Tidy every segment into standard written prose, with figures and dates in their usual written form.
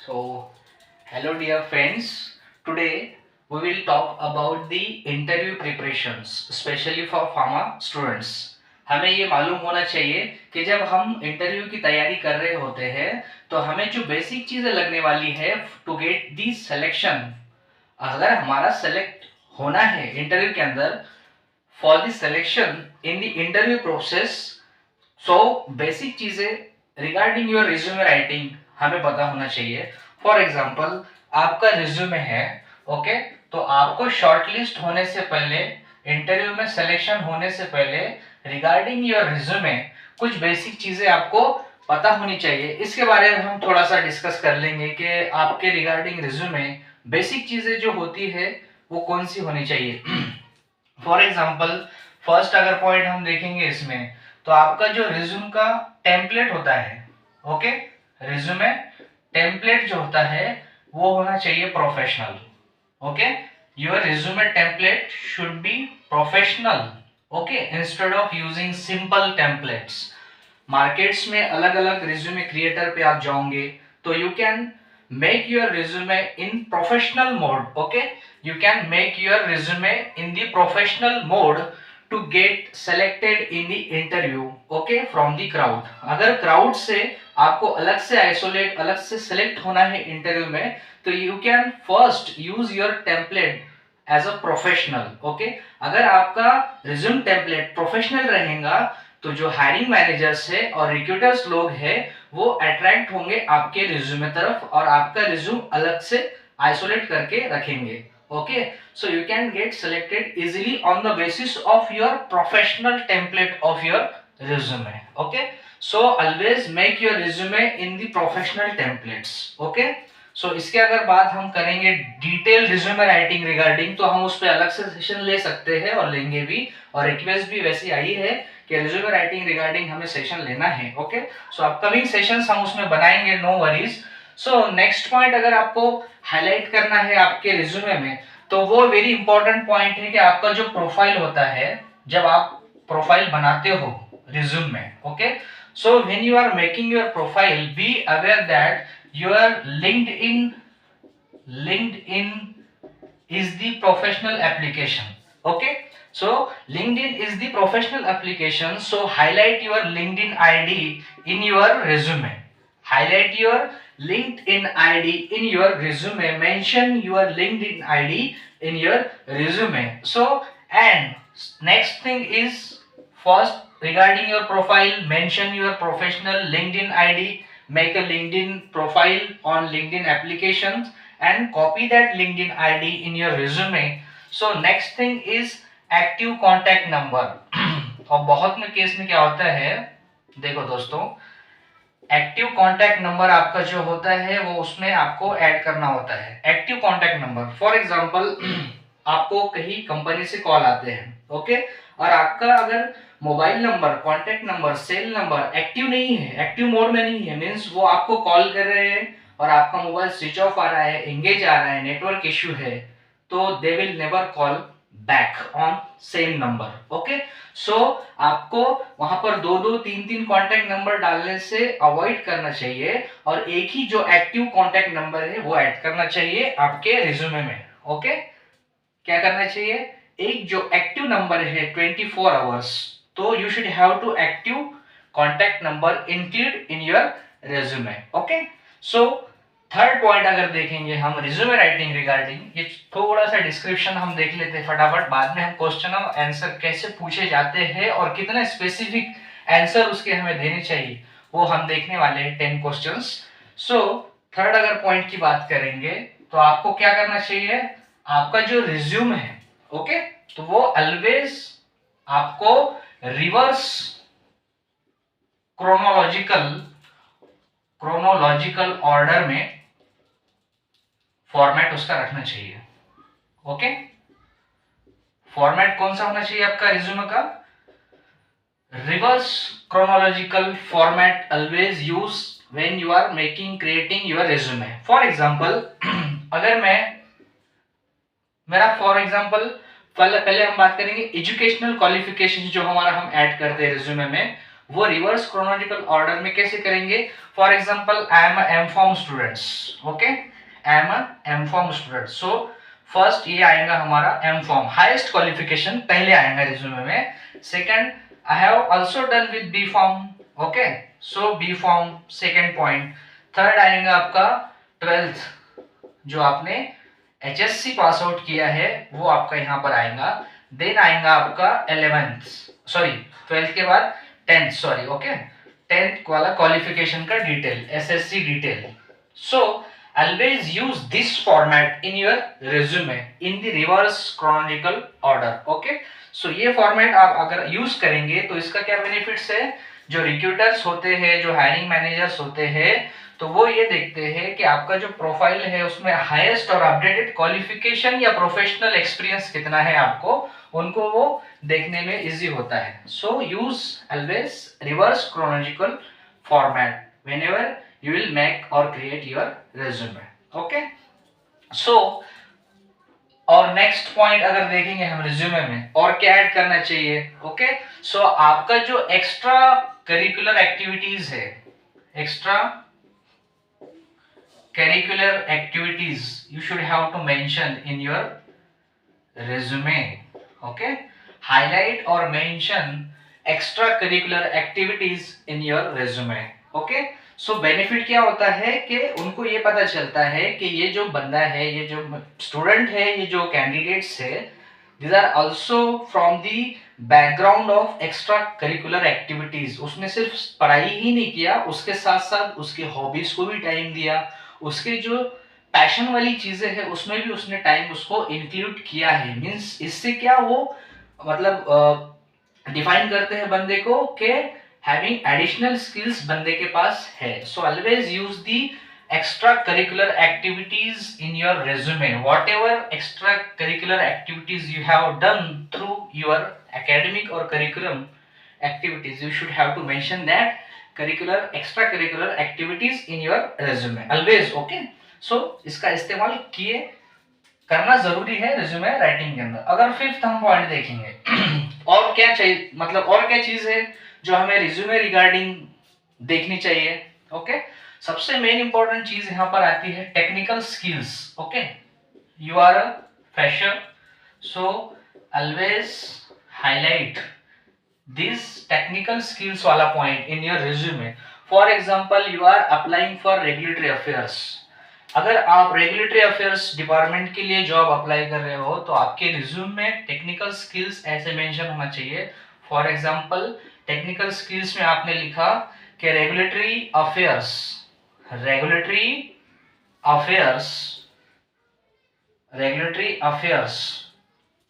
So, hello dear friends. Today we will talk about the interview preparations, especially for pharma students. हमें ये मालूम होना चाहिए कि जब हम इंटरव्यू की तैयारी कर रहे होते हैं तो हमें जो बेसिक चीजें लगने वाली है टू गेट दी सिलेक्शन। अगर हमारा सेलेक्ट होना है इंटरव्यू के अंदर, for the selection in the interview process, so basic चीजें रिगार्डिंग योर रिज्यूमे राइटिंग हमें पता होना चाहिए। फॉर एग्जाम्पल, आपका रिज्यूमे है, ओके, तो आपको शॉर्टलिस्ट होने से पहले, इंटरव्यू में सिलेक्शन होने से पहले, रिगार्डिंग योर रिज्यूमे कुछ बेसिक चीजें आपको पता होनी चाहिए। इसके बारे में हम थोड़ा सा डिस्कस कर लेंगे कि आपके रिगार्डिंग रिज्यूमे बेसिक चीजें जो होती है वो कौन सी होनी चाहिए। फॉर एग्जाम्पल, फर्स्ट अगर पॉइंट हम देखेंगे इसमें, तो आपका जो रिज्यूम का टेम्पलेट होता है, ओके, रिज्यूमे टेम्पलेट जो होता है वो होना चाहिए professional. Okay, your resume template should be professional, okay, instead of using simple templates. Markets में अलग अलग रिज्यूमे क्रिएटर पे आप जाओगे तो you can make your resume in professional mode. Okay, you can make your resume in the professional mode to get selected in the interview, okay, from the crowd. अगर crowd से आपको अलग से isolate, अलग से select होना है interview में, तो you can first use your template as a professional. okay, अगर आपका resume template professional रहेगा तो जो हायरिंग मैनेजर्स है और रिक्रूटर्स लोग हैं वो अट्रैक्ट होंगे आपके रिज्यूमे तरफ और आपका रिज्यूम अलग से आइसोलेट करके रखेंगे। Okay, so you can get selected easily on the basis of your professional template of your resume. Okay, so always make your resume in the professional templates. Okay, so इसके अगर बात हम करेंगे detail resume writing regarding, तो हम उस पर अलग से सेशन ले सकते हैं और लेंगे भी, और रिक्वेस्ट भी वैसी आई है कि रिज्यूमे राइटिंग रिगार्डिंग हमें सेशन लेना है। ओके, सो अपकमिंग सेशंस हम उसमें बनाएंगे, no worries. So next point अगर आपको हाईलाइट करना है आपके रिज्यूमे में, तो वो वेरी इंपॉर्टेंट पॉइंट है कि आपका जो प्रोफाइल होता है, जब आप प्रोफाइल बनाते हो रिज्यूम में, okay, so when you are making your profile, be aware that your LinkedIn is the professional application. Okay, so LinkedIn is the professional application, so highlight your LinkedIn ID in your resume. Highlight your LinkedIn ID in your resume, mention your LinkedIn ID in your resume. So, and next thing is, first regarding your profile, mention your professional LinkedIn ID, make a LinkedIn profile on LinkedIn applications and copy that LinkedIn ID in your resume. So next thing is active contact number. और बहुत में case में क्या होता है, देखो दोस्तों, active contact number आपका जो होता है वो उसमें आपको ऐड करना होता है। Active contact number, for example, आपको कहीं कंपनी से कॉल आते हैं, ओके, और आपका अगर mobile number, contact number, cell number active नहीं है, एक्टिव मोड में नहीं है, मीन्स वो आपको कॉल कर रहे हैं और आपका मोबाइल स्विच ऑफ आ रहा है, एंगेज आ रहा है, नेटवर्क इश्यू है, तो they will never call back on same number. Okay, so आपको वहां पर दो दो तीन तीन कॉन्टैक्ट नंबर डालने से अवॉइड करना चाहिए और एक ही जो एक्टिव कॉन्टैक्ट नंबर है वो ऐड करना चाहिए आपके रिज्यूमे में। ओके, क्या करना चाहिए, एक जो एक्टिव नंबर है 24 आवर्स, तो you should have to active contact number include in your resume. Okay, so third point अगर देखेंगे हम रिज्यूमे राइटिंग रिगार्डिंग, ये थोड़ा सा डिस्क्रिप्शन हम देख लेते हैं फटाफट, बाद में हम क्वेश्चन और आंसर कैसे पूछे जाते हैं और कितने स्पेसिफिक आंसर उसके हमें देने चाहिए वो हम देखने वाले हैं 10 क्वेश्चंस। सो थर्ड अगर पॉइंट की बात करेंगे तो आपको क्या करना चाहिए, आपका जो रिज्यूम है, ओके, तो वो ऑलवेज आपको रिवर्स क्रोनोलॉजिकल ऑर्डर में फॉर्मेट उसका रखना चाहिए। ओके, फॉर्मेट कौन सा होना चाहिए आपका रिज्यूमे का, reverse chronological format always use when you are making creating your resume. For example, अगर मेरा फॉर एग्जांपल पहले हम बात करेंगे एजुकेशनल क्वालिफिकेशन जो हमारा हम ऐड करते हैं रिज्यूमे में, वो रिवर्स क्रोनोलॉजिकल ऑर्डर में कैसे करेंगे? For example I am M Pharm students, okay, I am M Pharm student, so first ये आएगा हमारा एमफॉर्म, हाईएस्ट क्वालिफिकेशन पहले आएगा रिज्यूमे में। Second, I have also done with B form, okay, so B form second point. Third आएगा आपका 12th, जो आपने HSC पास आउट किया है वो आपका यहाँ पर आएगा। देन आएगा आपका 11th, सॉरी 12th के बाद 10th, सॉरी, ओके, 10th वाला क्वालिफिकेशन का detail, SSC detail. So always use this format in your resume in the reverse chronological order, okay. So ये फॉर्मेट आप अगर यूज करेंगे तो इसका क्या बेनिफिट्स है? जो रिक्रूटर्स होते हैं, जो हायरिंग मैनेजर्स होते हैं, तो वो ये देखते हैं कि आपका जो प्रोफाइल है उसमें हाईएस्ट और अपडेटेड क्वालिफिकेशन या प्रोफेशनल एक्सपीरियंस कितना है आपको, उनको वो देखने में इजी होता है। So use always reverse chronological format whenever you will make और create your resume, okay. So और नेक्स्ट पॉइंट अगर देखेंगे हम रिज्यूमे में और क्या ऐड करना चाहिए, ओके। सो आपका जो एक्स्ट्रा करिकुलर एक्टिविटीज है, extra curricular activities you should have to mention in your resume, okay, highlight or mention extra curricular activities in your resume, okay। so benefit क्या होता है कि उनको ये पता चलता है कि ये जो बंदा है, ये जो स्टूडेंट है, ये जो कैंडिडेट्स है, these are also from the background of extra curricular activities. उसने सिर्फ पढ़ाई ही नहीं किया, उसके साथ साथ उसकी हॉबीज को भी टाइम दिया, उसके जो पैशन वाली चीजें हैं उसमें भी उसने टाइम उसको इंक्लूड किया है। मींस इससे क्या वो मतलब डिफाइन करते हैं बंदे को कि हैविंग एडिशनल स्किल्स बंदे के पास है। सो always use the extracurricular activities in your resume, whatever extracurricular activities you have done through your academic or curriculum activities, you should have to mention that curricular extracurricular activities in your resume always, okay। so इसका इस्तेमाल किए करना जरूरी है resume writing के अंदर। अगर fifth हम पॉइंट देखेंगे और क्या चाहिए, मतलब और क्या चीज है जो हमें रिज्यूमे रिगार्डिंग देखनी चाहिए, ओके। सबसे मेन इंपॉर्टेंट चीज यहां पर आती है technical skills, okay. You are a fresher, so always highlight this technical skills वाला point in your resume. For example you are applying for regulatory affairs, अगर आप रेगुलेटरी अफेयर्स डिपार्टमेंट के लिए जॉब अप्लाई कर रहे हो तो आपके रिज्यूम में टेक्निकल स्किल्स ऐसे मेंशन होना चाहिए। फॉर एग्जांपल टेक्निकल स्किल्स में आपने लिखा कि regulatory affairs, regulatory affairs, regulatory affairs,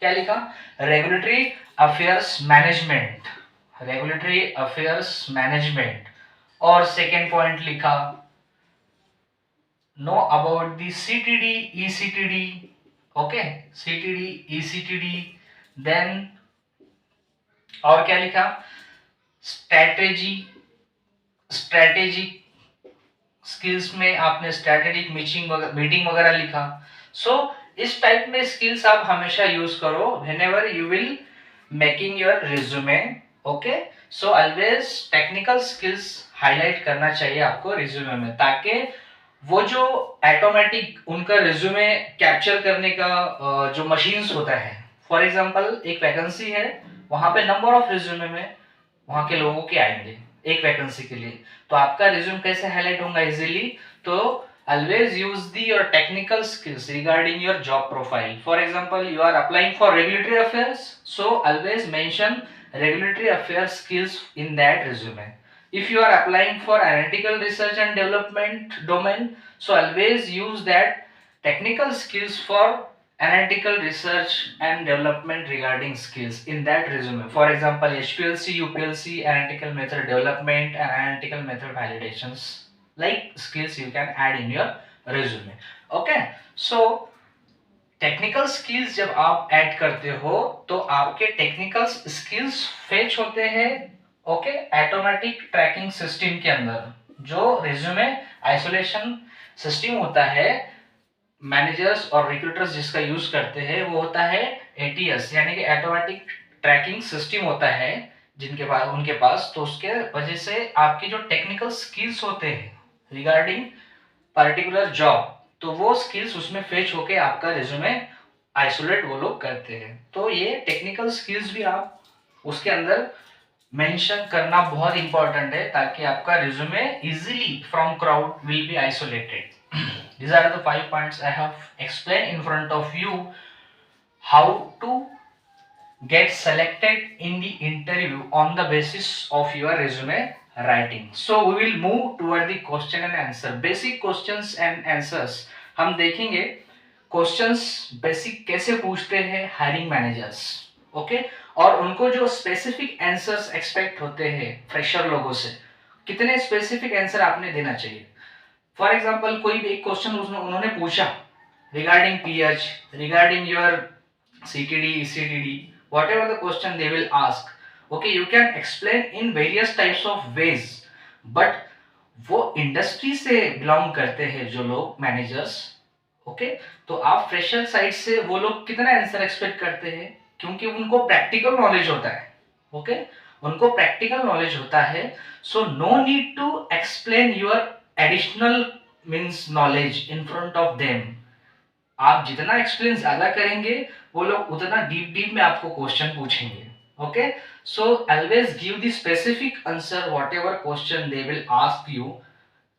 क्या लिखा? Regulatory affairs management, regulatory affairs management. और सेकेंड पॉइंट लिखा know about the CTD ECTD, okay, CTD ECTD। Then और क्या लिखा? स्ट्रेटेजी, स्ट्रेटेजिक स्किल्स में आपने स्ट्रेटेजिक मीटिंग वगैरह लिखा। सो इस टाइप में स्किल्स आप हमेशा यूज करो whenever you will making your resume, okay. So always technical skills highlight करना चाहिए आपको रिज्यूमे में, ताकि वो जो ऑटोमेटिक उनका रिज्यूमे कैप्चर करने का जो मशीन्स होता है, फॉर एग्जांपल एक वैकेंसी है, वहां पे नंबर ऑफ रिज्यूमे में वहां के लोगों के आएंगे एक वैकेंसी के लिए, तो आपका रिज्यूम कैसे हाईलाइट होगा इजीली? तो always use your technical skills regarding your job profile. For example, you are applying for regulatory affairs, so always mention regulatory affairs skills in that resume. If you are applying for analytical research and development domain, so always use that technical skills for analytical research and development regarding skills in that resume. For example, HPLC, UPLC, analytical method development and analytical method validations, like skills you can add in your resume, okay। so technical skills जब आप add करते हो तो आपके technical skills fetch होते हैं, okay, automatic tracking system के अंदर। जो रिज्यूमे आइसोलेशन सिस्टम होता है मैनेजर्स और रिक्रूटर्स जिसका यूज करते हैं वो होता है ATS, यानी कि ऑटोमेटिक ट्रैकिंग सिस्टम होता है उनके पास, तो उसके वजह से आपकी जो टेक्निकल स्किल्स होते हैं रिगार्डिंग पर्टिकुलर जॉब, तो वो स्किल्स उसमें फेच होके आपका रिज्यूमे आइसोलेट वो लोग करते हैं। तो ये टेक्निकल स्किल्स भी आप उसके अंदर मेंशन करना बहुत इंपॉर्टेंट है, ताकि आपका resume easily from crowd will be isolated. These are the 5 points I have explained in front of you, how to get selected in the interview on the basis of your resume writing. So we will move toward the question and answer. Basic questions and answers हम देखेंगे। Questions basic कैसे पूछते हैं hiring managers, okay, और उनको जो specific answers expect होते हैं फ्रेशर लोगों से, कितने स्पेसिफिक आंसर आपने देना चाहिए। फॉर एग्जाम्पल कोई भी एक क्वेश्चन उन्होंने पूछा regarding pH, regarding your CTD, ECTD, whatever the question they will ask, okay, you can explain in various types of ways, but वो इंडस्ट्री से बिलोंग करते हैं जो लोग मैनेजर्स, ओके, तो आप फ्रेशर साइड से वो लोग कितना आंसर एक्सपेक्ट करते हैं, क्योंकि उनको प्रैक्टिकल नॉलेज होता है, ओके, उनको प्रैक्टिकल नॉलेज होता है। So no need to explain your additional means knowledge in front of them. आप जितना एक्सप्लेन ज्यादा करेंगे वो लोग उतना डीप डीप में आपको क्वेश्चन पूछेंगे, okay. So always give the specific answer what ever question they will ask you,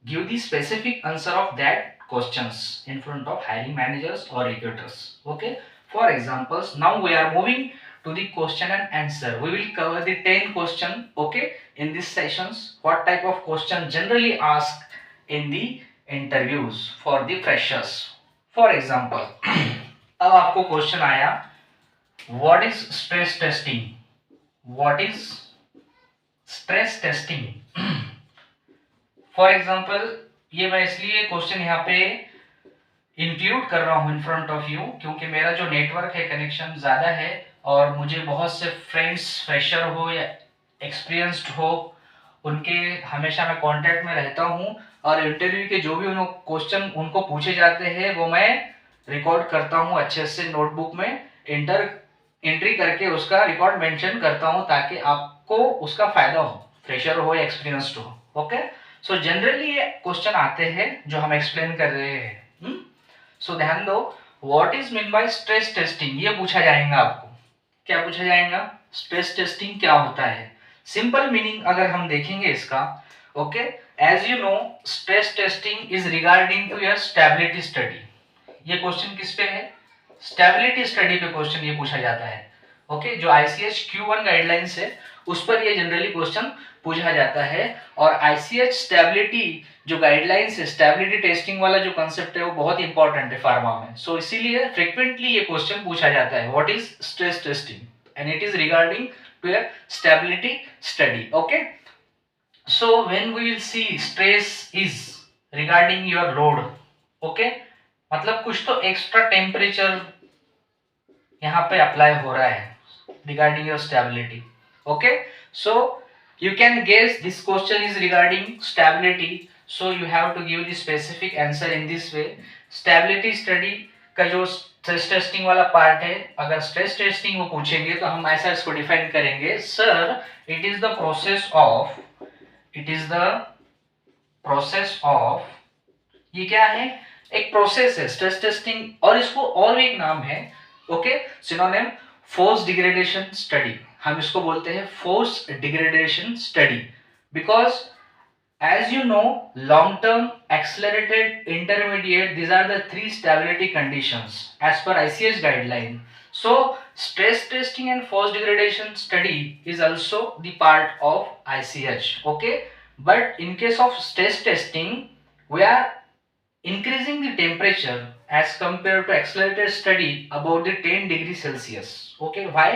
give the specific answer of that questions in front of hiring managers or recruiters, okay. For examples, now we are moving to the question and answer. We will cover the 10 question, okay, in these sessions. What type of question generally asked in the interviews for the freshers. For example, अब आपको question आया, what is stress testing, what is stress testing. For example ये मैं इसलिए question यहाँ पे include कर रहा हूँ इन फ्रंट ऑफ यू, क्योंकि मेरा जो नेटवर्क है कनेक्शन ज़्यादा है और मुझे बहुत से फ्रेंड्स फ्रेशर हो या एक्सपीरियंस्ड हो उनके हमेशा मैं कांटेक्ट में रहता हूँ, और इंटरव्यू के जो भी क्वेश्चन उनको पूछे जाते हैं वो मैं रिकॉर्ड करता हूँ अच्छे से नोटबुक में एंट्री करके उसका रिकॉर्ड मेंशन करता हूँ, ताकि आपको उसका फायदा हो, फ्रेशर हो या एक्सपीरियंस्ड हो, ओके। सो जनरली ये क्वेश्चन आते हैं जो हम एक्सप्लेन कर रहे हैं। सो ध्यान दो, what is mean by stress testing, ये पूछा जाएगा आपको। क्या पूछा जाएगा, स्ट्रेस टेस्टिंग क्या होता है। सिंपल मीनिंग अगर हम देखेंगे इसका, okay, as you know stress testing is regarding to your stability study. ये क्वेश्चन किस पे है, स्टेबिलिटी स्टडी पे क्वेश्चन ये पूछा जाता है, ओके। जो ICH Q1 गाइडलाइंस है उस पर ये जनरली क्वेश्चन पूछा जाता है, और ICH स्टेबिलिटी जो गाइडलाइंस है, स्टेबिलिटी टेस्टिंग वाला जो कंसेप्ट है वो बहुत इंपॉर्टेंट है फार्मा में। सो इसीलिए फ्रीक्वेंटली ये क्वेश्चन पूछा जाता है, what is stress testing, and it is regarding to your stability study, okay. So when we will see stress is regarding your load, okay, मतलब कुछ तो एक्स्ट्रा टेम्परेचर यहाँ पे अप्लाई हो रहा है regarding your stability, okay. So you can guess this question is regarding stability, so you have to give the specific answer in this way. Stability study का जो स्ट्रेस टेस्टिंग वाला part है, अगर स्ट्रेस टेस्टिंग वो पूछेंगे तो हम ऐसा इसको डिफाइन करेंगे, sir it is the process of, it is the process of, ये क्या है, एक प्रोसेस है स्ट्रेस टेस्टिंग, और इसको और भी एक नाम है, okay, synonym force degradation study, हम इसको बोलते हैं force degradation study, because as you know long term, accelerated, intermediate, these are the 3 stability conditions as per ICH guideline. So stress testing and force degradation study is also the part of ICH, okay, but in case of stress testing we are increasing the temperature as compared to accelerated study about the 10 degrees Celsius, okay. Why?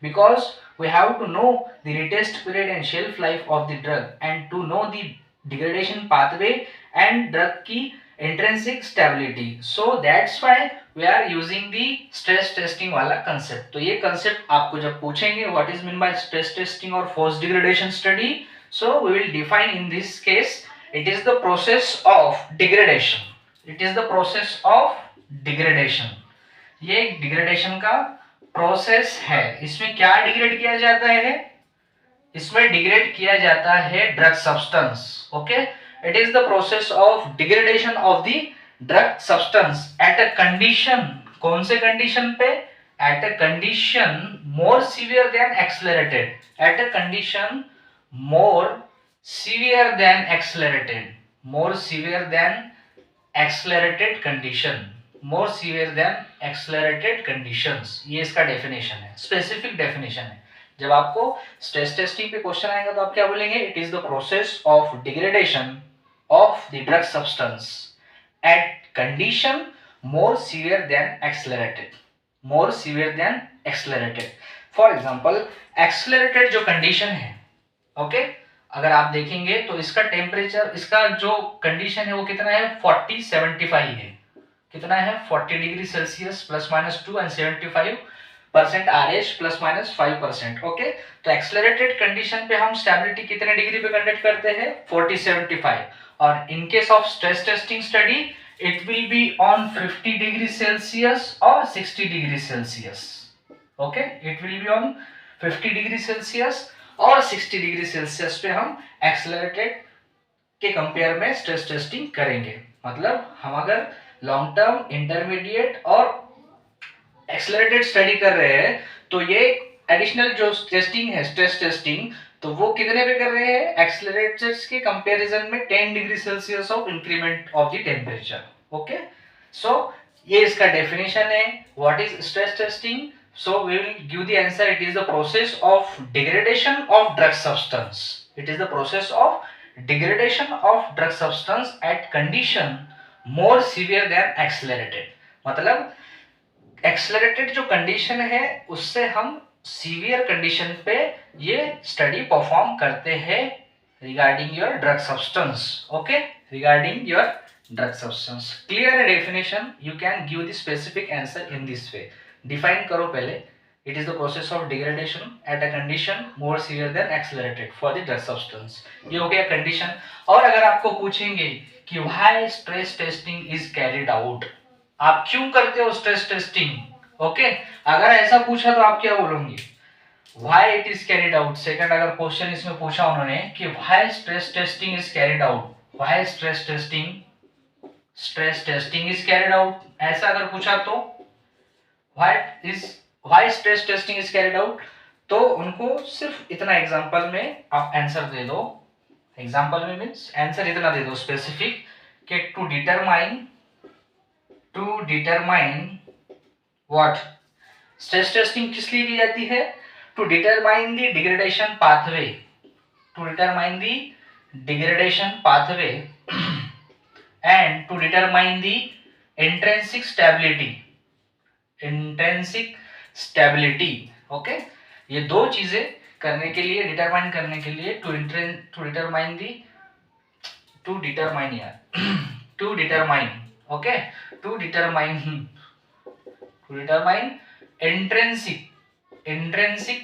Because we have to know the retest period and shelf life of the drug, and to know the degradation pathway and drug की intrinsic stability, so that's why we are using the stress testing वाला concept. तो ये concept आपको जब पूछेंगे what is meant by stress testing or force degradation study, so we will define in this case it is the process of degradation, it is the process of degradation. ये degradation का process है, इसमें क्या degrade किया जाता है, इसमें degrade किया जाता है drug substance. Okay, it is the process of degradation of the drug substance at a condition, कौन से कंडीशन पे, at a condition more severe than accelerated, at a condition more severe than accelerated, more severe than accelerated condition, more severe than accelerated conditions, ये इसका definition है, specific definition है। जब आपको stress testing पे क्वेश्चन आएगा तो आप क्या बोलेंगे, it is the process of degradation of the drug substance at condition more severe than accelerated, more severe than accelerated. For example accelerated जो कंडीशन है, ओके, अगर आप देखेंगे तो इसका टेम्परेचर, इसका जो कंडीशन है वो कितना है, 40-75 है। कितना है, 40 degree Celsius ±2 and 75% RH ±5%। Okay, तो एक्सेलरेटेड कंडीशन पे हम स्टेबिलिटी कितने डिग्री पे कंडक्ट करते हैं, 40-75। और in case of stress testing study it will be on 50 degree Celsius और 60 degree Celsius. Okay, it will be on 50 degree Celsius और 60 डिग्री सेल्सियस पे हम एक्सेलरेटेड के कंपेयर में स्ट्रेस टेस्टिंग करेंगे। मतलब हम अगर लॉन्ग टर्म, इंटरमीडिएट और एक्सेलरेटेड स्टडी कर रहे हैं तो ये एडिशनल जो टेस्टिंग है, स्ट्रेस टेस्टिंग, तो वो कितने पे कर रहे हैं, एक्सेलरेटर्स के कंपैरिजन में 10 degree Celsius of increment of the temperature. Okay, so ये इसका डेफिनेशन है, what is stress testing. So we will give the answer. It is the process of degradation of drug substance. It is the process of degradation of drug substance at condition more severe than accelerated. मतलब accelerated जो condition है उससे हम severe condition पे ये study perform करते हैं regarding your drug substance. Okay, regarding your drug substance. Clear definition, you can give the specific answer in this way. Define करो पहले, it is the process of degradation at a condition more severe than accelerated for the drug substance. ये हो गया condition. और अगर आपको पूछेंगे कि why stress testing is carried out, आप क्यों करते हो स्ट्रेस टेस्टिंग, ओके, अगर ऐसा पूछा तो आप क्या बोलोगे, why it is carried out. Second अगर क्वेश्चन इसमें पूछा उन्होंने कि why stress testing is carried out, why stress testing is carried out, ऐसा अगर पूछा तो why stress testing is carried out, तो उनको सिर्फ इतना एग्जांपल में आप आंसर दे दो। एग्जांपल में मींस आंसर इतना दे दो स्पेसिफिक कि to determine what, stress testing किस लिए की जाती है, to determine the degradation pathway, to determine the degradation pathway and to determine the intrinsic stability. Okay, ये दो चीजें करने के लिए, डिटरमाइन करने के लिए, to determine okay, to determine intrinsic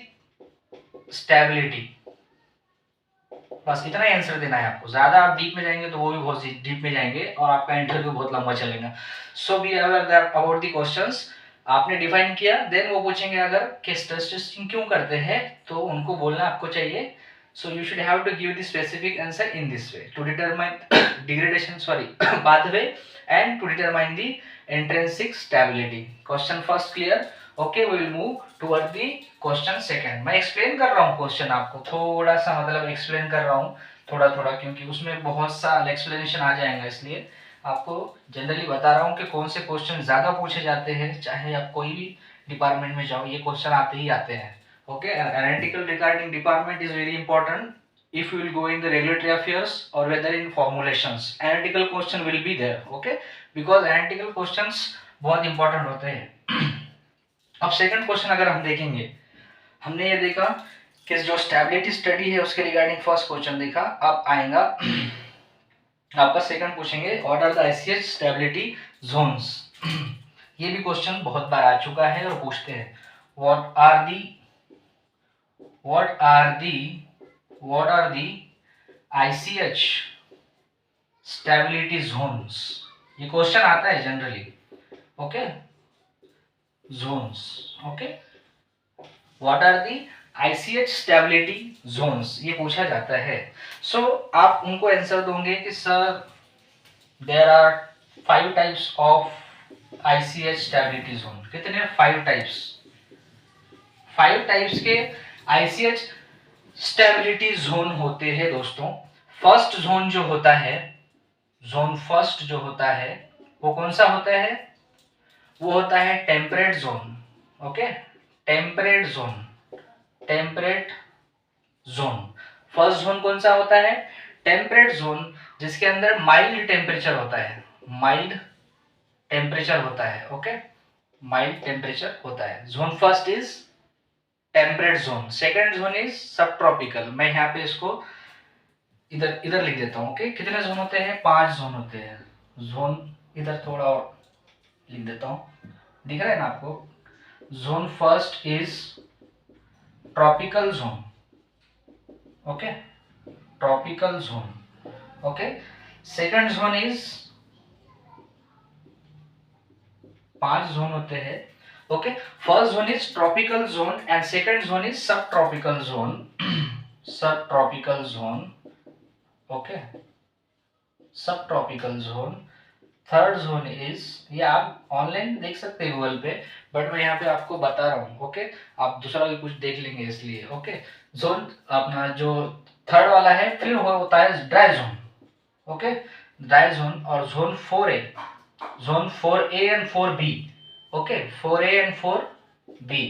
stability. बस इतना ही आंसर देना है आपको। ज्यादा आप डीप में जाएंगे तो वो भी बहुत डीप में जाएंगे और आपका इंटरव्यू बहुत लंबा चलेगा। So be aware about the questions. आपने डिफाइन किया, देन वो पूछेंगे अगर कि स्ट्रेस टेस्टिंग क्यों करते हैं, तो उनको बोलना आपको चाहिए, so you should have to give the specific answer in this way, to determine degradation pathway and to determine the intrinsic stability. Question first clear. Okay, we will move toward the question second. मैं explain कर रहा हूँ question आपको, थोड़ा सा मतलब explain कर रहा हूँ थोड़ा थोड़ा, क्योंकि उसमें बहुत सा एक्सप्लेनेशन आ जाएगा, इसलिए आपको जनरली बता रहा हूँ कि कौन से क्वेश्चन ज्यादा पूछे जाते हैं, चाहे आप कोई भी डिपार्टमेंट में जाओ ये क्वेश्चन आते ही आते हैं। Okay, analytical regarding department is very important if you will go in the regulatory affairs or whether in formulations, analytical question will be there, okay, because analytical questions बहुत इंपॉर्टेंट होते हैं। अब सेकंड क्वेश्चन अगर हम देखेंगे, हमने ये देखा कि जो स्टेबिलिटी स्टडी है उसके रिगार्डिंग फर्स्ट क्वेश्चन देखा, अब आएगा आपका सेकंड पूछेंगे what are the ICH stability zones. ये भी क्वेश्चन बहुत बार आ चुका है और पूछते हैं what are the ICH stability zones. ये क्वेश्चन आता है generally, okay, zones, okay, what are the ICH stability zones ये पूछा जाता है। सो आप उनको आंसर दोगे कि sir there are 5 types of ICH stability zone. कितने? 5 टाइप्स। 5 टाइप्स के ICH स्टेबिलिटी जोन होते हैं दोस्तों। फर्स्ट जोन जो होता है, जोन फर्स्ट जो होता है वो कौन सा होता है? वो होता है temperate zone. Okay, temperate zone, temperate zone. First zone कौन सा होता है? टेम्परेट जोन, जिसके अंदर माइल्ड टेम्परेचर होता है, माइल्ड टेम्परेचर होता है। ओके, माइल्ड टेम्परेचर होता है। Zone first is temperate zone. Second zone is sub tropical. मैं यहाँ पे इसको इधर इधर लिख देता हूँ। ओके, कितने जोन होते हैं? 5 जोन होते हैं। जोन इधर थोड़ा और लिख देता हूँ, दिख रहा है ना आपको? Zone first is tropical zone. Okay, tropical zone. Okay, second zone is 5 zone होते हैं। Okay, first zone is tropical zone and second zone is sub tropical zone. सब ट्रॉपिकल जोन। ओके, सब tropical zone. Third zone is, ये आप online देख सकते हैं Google पे, बट मैं यहाँ पे आपको बता रहा हूँ। ओके, आप दूसरा भी कुछ देख लेंगे इसलिए। ओके, जोन अपना जो थर्ड वाला है, फिर वो होता है dry zone. Okay, dry zone. और zone 4A, zone 4A and 4B। Okay, 4A and 4B।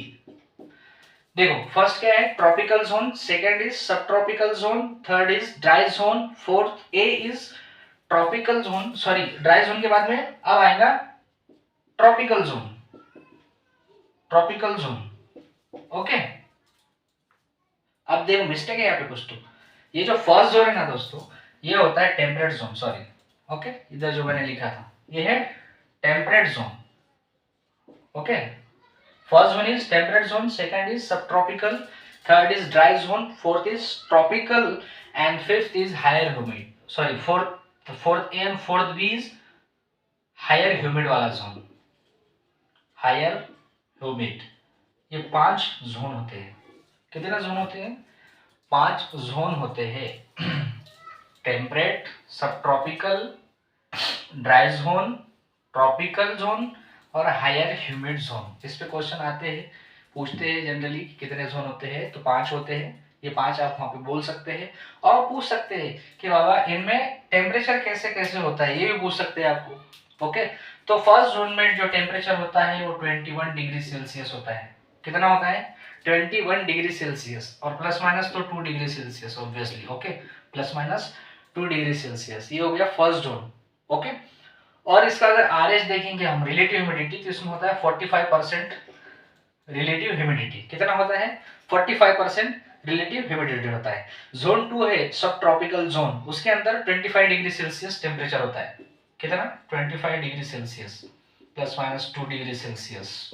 देखो, फर्स्ट क्या है? Tropical zone, second is sub tropical zone, third is dry zone, fourth A is tropical zone. Sorry, dry zone के बाद में अब आएगा tropical zone, tropical zone. Okay, अब देखो मिस्टेक है यहाँ पे कुछ। तो ये जो फर्स्ट जोन है ना दोस्तों, ये होता है टेम्परेट जोन। सॉरी, ओके, इधर जो मैंने लिखा था ये है temperate zone. Okay, first one is temperate zone, second is sub tropical, third is dry zone, fourth is tropical and fifth is higher humid. Sorry, fourth A and fourth B is higher humid वाला zone, higher humid. ये 5 zone होते हैं। कितने zone होते हैं? 5 zone होते हैं। Temperate, सब tropical, dry zone, tropical zone और हायर ह्यूमिड जोन। इस पे क्वेश्चन आते हैं, पूछते हैं जनरली कितने जोन होते हैं, तो 5 होते हैं। ये 5 आप वहाँ पे बोल सकते हैं और पूछ सकते हैं कि बाबा इनमें टेम्परेचर कैसे कैसे होता है, ये भी पूछ सकते हैं आपको। ओके, तो फर्स्ट जोन में जो टेम्परेचर होता है वो 21 डिग्री सेल्सियस होता है। कितना होता है? 21 डिग्री सेल्सियस, और प्लस माइनस तो 2 degree Celsius obviously. Okay, plus minus 2 degree Celsius, ये हो गया फर्स्ट जोन। ओके, और इसका अगर आरएच देखेंगे हम, रिलेटिव ह्यूमिडिटी, तो इसमें होता है 45% रिलेटिव ह्यूमिडिटी। कितना होता है? 45% रिलेटिव ह्यूमिडिटी होता है। जोन 2 है सब ट्रॉपिकल जोन, उसके अंदर 25 डिग्री सेल्सियस टेम्परेचर होता है। कितना? 25 degree Celsius, plus minus 2 degree Celsius.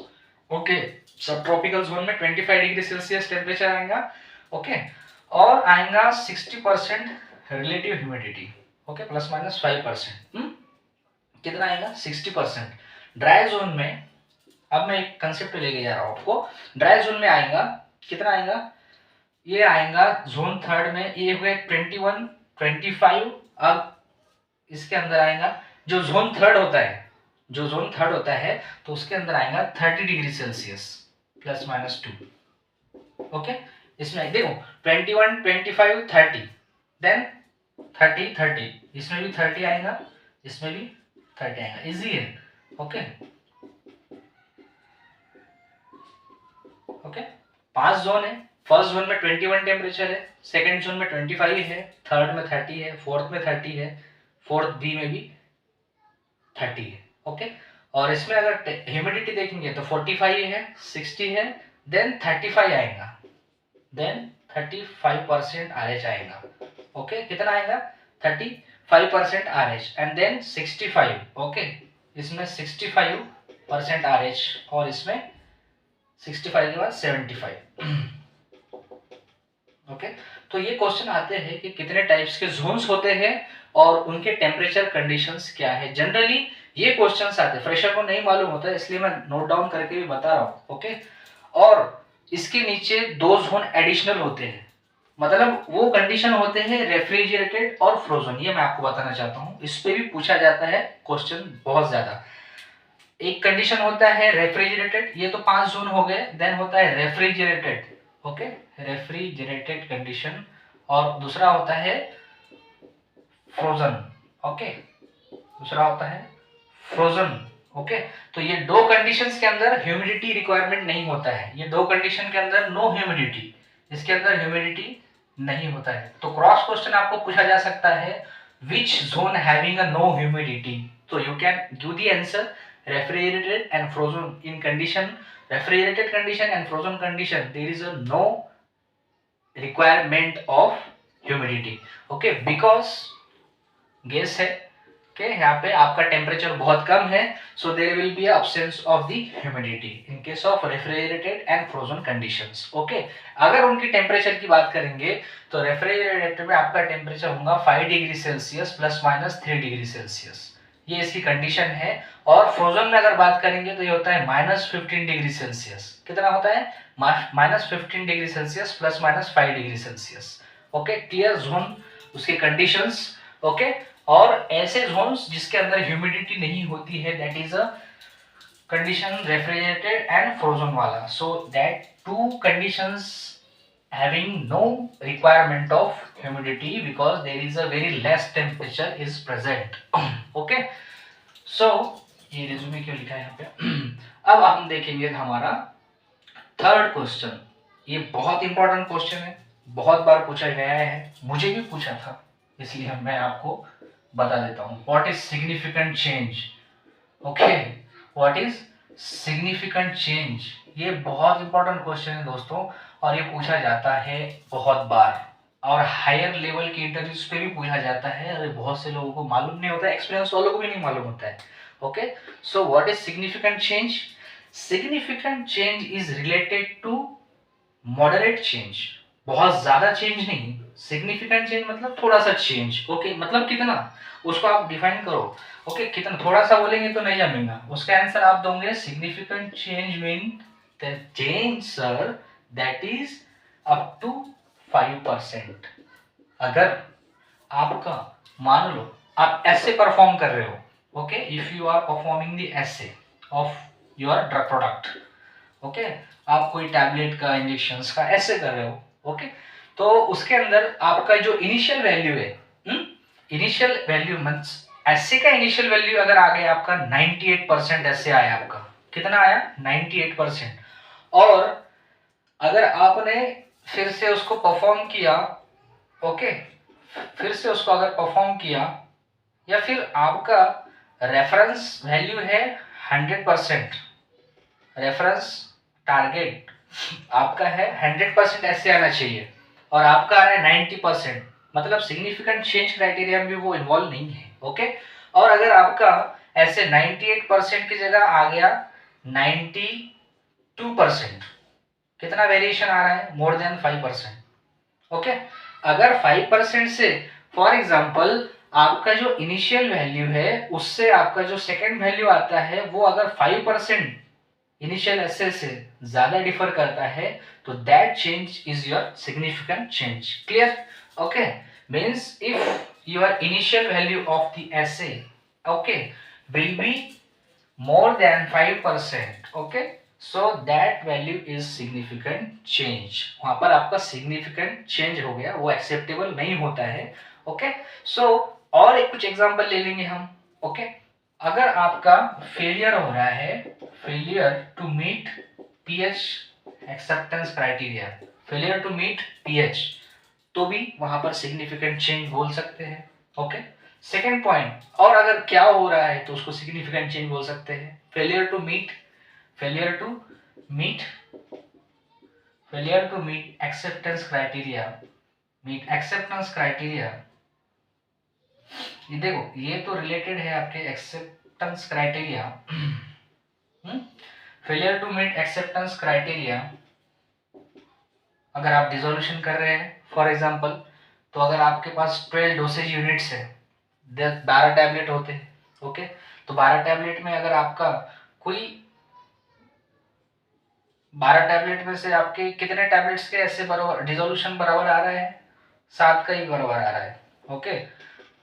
Okay, सब ट्रॉपिकल जोन में 25 डिग्री सेल्सियस टेम्परेचर आएगा। ओके, और आएगा 60% relative humidity. Okay, plus minus 5%। कितना आएगा? 60%। ड्राई जोन में, अब मैं एक कंसेप्ट लेके जा रहा हूं आपको। ड्राई जोन में आएगा, कितना आएगा? ये आएगा जोन थर्ड में, ये हुए 21 25। अब इसके अंदर आएगा जो जोन थर्ड होता है, जो जोन थर्ड होता है, तो उसके अंदर आएगा 30 degree Celsius, plus minus 2। Okay, इसमें देखो 21 25 30, देन 30 30, इसमें भी 30 आएगा, इसमें भी 30 आएगा। इजी है। ओके, ओके, 5 जोन है। फर्स्ट जोन में 21 टेम्परेचर है, सेकंड जोन में 25 है, थर्ड में 30 है, फोर्थ में 30 है, फोर्थ बी में भी 30 है। ओके, और इसमें अगर ह्यूमिडिटी देखेंगे तो 45 है, 60 है, देन 35 आएगा, देन 35% आरएच आएगा। ओके, कितना आएगा? 35% आरएच एंड देन 65। ओके, इसमें 65% आरएच और इसमें 65 के बाद 75। ओके, तो ये क्वेश्चन आते हैं कि कितने टाइप्स के जोन्स होते हैं और उनके टेम्परेचर कंडीशंस क्या है। जनरली ये क्वेश्चंस आते हैं, फ्रेशर को नहीं मालूम होता है, इसलिए मैं नोट डाउन करके भी बता रहा हूँ। ओके, और इसके नीचे 2 जोन एडिशनल होते हैं, मतलब वो कंडीशन होते हैं रेफ्रिजरेटेड और फ्रोजन। ये मैं आपको बताना चाहता हूँ, इस पे भी पूछा जाता है क्वेश्चन बहुत ज्यादा। एक कंडीशन होता है रेफ्रिजरेटेड, ये तो 5 जोन हो गए। देन होता है रेफ्रिजरेटेड, ओके, रेफ्रिजरेटेड कंडीशन। और दूसरा होता है फ्रोजन, ओके, दूसरा होता है फ्रोजन, ओके। तो ये दो कंडीशंस के अंदर ह्यूमिडिटी रिक्वायरमेंट नहीं होता है, ये दो कंडीशन के अंदर नो ह्यूमिडिटी, इसके अंदर ह्यूमिडिटी नहीं होता है। तो क्रॉस क्वेश्चन आपको पूछा जा सकता है which zone having a no humidity, so you can give the answer refrigerated and frozen. In condition refrigerated condition and frozen condition there is a no requirement of humidity, okay, because gas है, okay, यहाँ पे आपका temperature बहुत कम है, so there will be absence of the humidity in case of refrigerated and frozen conditions, okay. अगर उनकी temperature की बात करेंगे तो रेफ्रिजरेटर में आपका टेम्परेचर होगा 5 degree Celsius plus minus 3 degree Celsius, ये इसकी कंडीशन है। और फ्रोजन में अगर बात करेंगे तो ये होता है -15 डिग्री सेल्सियस, कितना होता है -15 degree Celsius plus minus 5 degree Celsius, okay. Clear zone उसके कंडीशंस, ओके। और ऐसे जोन्स जिसके अंदर ह्यूमिडिटी नहीं होती है that is a condition refrigerated and frozen वाला, so that two conditions having no requirement of humidity because there is a very less temperature is present, okay। so ये resume क्यों लिखा है यहाँ पे अब हम देखेंगे हमारा थर्ड क्वेश्चन। ये बहुत इंपॉर्टेंट क्वेश्चन है, बहुत बार पूछा गया है, मुझे भी पूछा था, इसलिए मैं आपको बता देता हूँ। What is significant change, okay, what is significant change, ये बहुत इंपॉर्टेंट क्वेश्चन है दोस्तों, और ये पूछा जाता है बहुत बार, और हायर लेवल के इंटरव्यूज पे भी पूछा जाता है। अरे बहुत से लोगों को मालूम नहीं होता है, एक्सपीरियंस वालों को भी नहीं मालूम होता है, okay. So what is significant change, significant change is related to moderate change, बहुत ज्यादा चेंज नहीं, सिग्निफिकेंट चेंज मतलब थोड़ा सा चेंज, ओके, मतलब कितना, उसको आप डिफाइन करो, ओके, कितना, थोड़ा सा बोलेंगे तो नहीं जमेगा, उसका आंसर आप दोगे significant change mean the change sir that is up to 5%। अगर आपका मान लो आप ऐसे परफॉर्म कर रहे हो, okay, if you are performing the assay of your drug product, okay, आप कोई टैबलेट का इंजेक्शन का ऐसे कर रहे हो, ओके, तो उसके अंदर आपका जो इनिशियल वैल्यू है, इनिशियल वैल्यू मींस ऐसे का इनिशियल वैल्यू अगर आ गया आपका 98% ऐसे आया, आपका कितना आया 98%, और अगर आपने फिर से उसको परफॉर्म किया, ओके, फिर से उसको अगर परफॉर्म किया, या फिर आपका रेफरेंस वैल्यू है 100%, रेफरेंस टारगेट आपका है 100% ऐसे आना चाहिए, और आपका आ रहा है 90%, मतलब सिग्निफिकेंट चेंज क्राइटेरिया में वो इन्वॉल्व नहीं है, ओके। और अगर आपका ऐसे 98% की जगह आ गया 92%, कितना वेरिएशन आ रहा है, मोर देन 5%, ओके। अगर 5% से फॉर एग्जांपल आपका जो इनिशियल वैल्यू है उससे आपका जो सेकंड वैल्यू आता है वो अगर 5% इनिशियल एसे से ज्यादा डिफर करता है तो that change is your significant change, clear, okay. Means if your initial value of the essay, okay, will be more than 5%, okay, so that value is significant change, वहां पर आपका significant change हो गया, वो acceptable नहीं होता है, okay। so और एक कुछ एग्जांपल ले लेंगे हम, okay। अगर आपका फेलियर हो रहा है, failure to meet pH acceptance criteria, failure to meet pH, तो भी वहां पर सिग्निफिकेंट चेंज बोल सकते हैं, ओके। सेकेंड पॉइंट, और अगर क्या हो रहा है तो उसको सिग्निफिकेंट चेंज बोल सकते हैं, failure to meet, failure to meet, failure to meet acceptance criteria, meet acceptance criteria, ये देखो ये तो रिलेटेड है आपके acceptance criteria, failure to meet acceptance criteria, अगर आप डिसोल्यूशन कर रहे हैं फॉर एग्जांपल, तो अगर आपके पास 12 डोसेज यूनिट्स है, 12 टैबलेट होते हैं, ओके, तो 12 टैबलेट में अगर आपका कोई 12 टैबलेट में से आपके कितने टैबलेट्स के ऐसे बराबर डिसोल्यूशन बराबर आ रहा है, 7 का ही बराबर आ रहा है। ओके,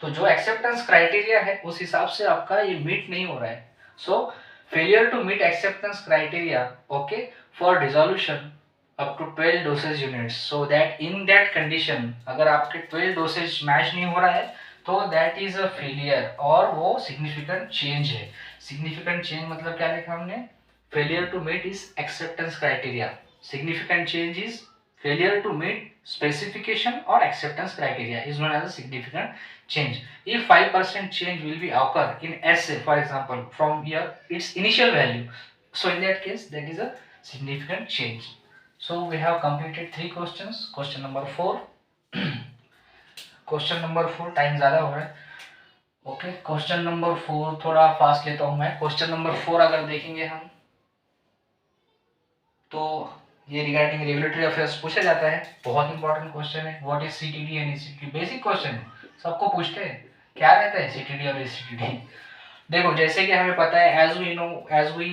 तो जो एक्सेप्टेंस क्राइटेरिया है उस हिसाब से आपका ये मीट नहीं हो रहा है। So failure to meet acceptance criteria, okay, for dissolution up to 12 dosage units, so that in that condition अगर आपके 12 डोसेज मैच नहीं हो रहा है तो दैट इज अ फेलियर, और वो सिग्निफिकेंट चेंज है। सिग्निफिकेंट चेंज मतलब क्या लिखा हमने, failure to meet is acceptance criteria, significant change is failure to meet specification or acceptance criteria is known as a significant change. If 5% change will be occur in essay, for example, from your its initial value, so in that case that is a significant change. So we have completed 3 questions. Question number 4 question number 4 time ज़्यादा हो रहा है। Okay, question number 4 थोड़ा fast लेता हूँ मैं। Question number 4 अगर देखेंगे हम तो ये रिगार्डिंग रेगुलेटरी अफेयर्स पूछा जाता है, बहुत इंपॉर्टेंट क्वेश्चन है। What is CTD and eCTD, basic question है, सबको पूछते हैं क्या रहता है सीटीडी और ईसीटीडी। देखो जैसे कि हमें पता है, as we know, as we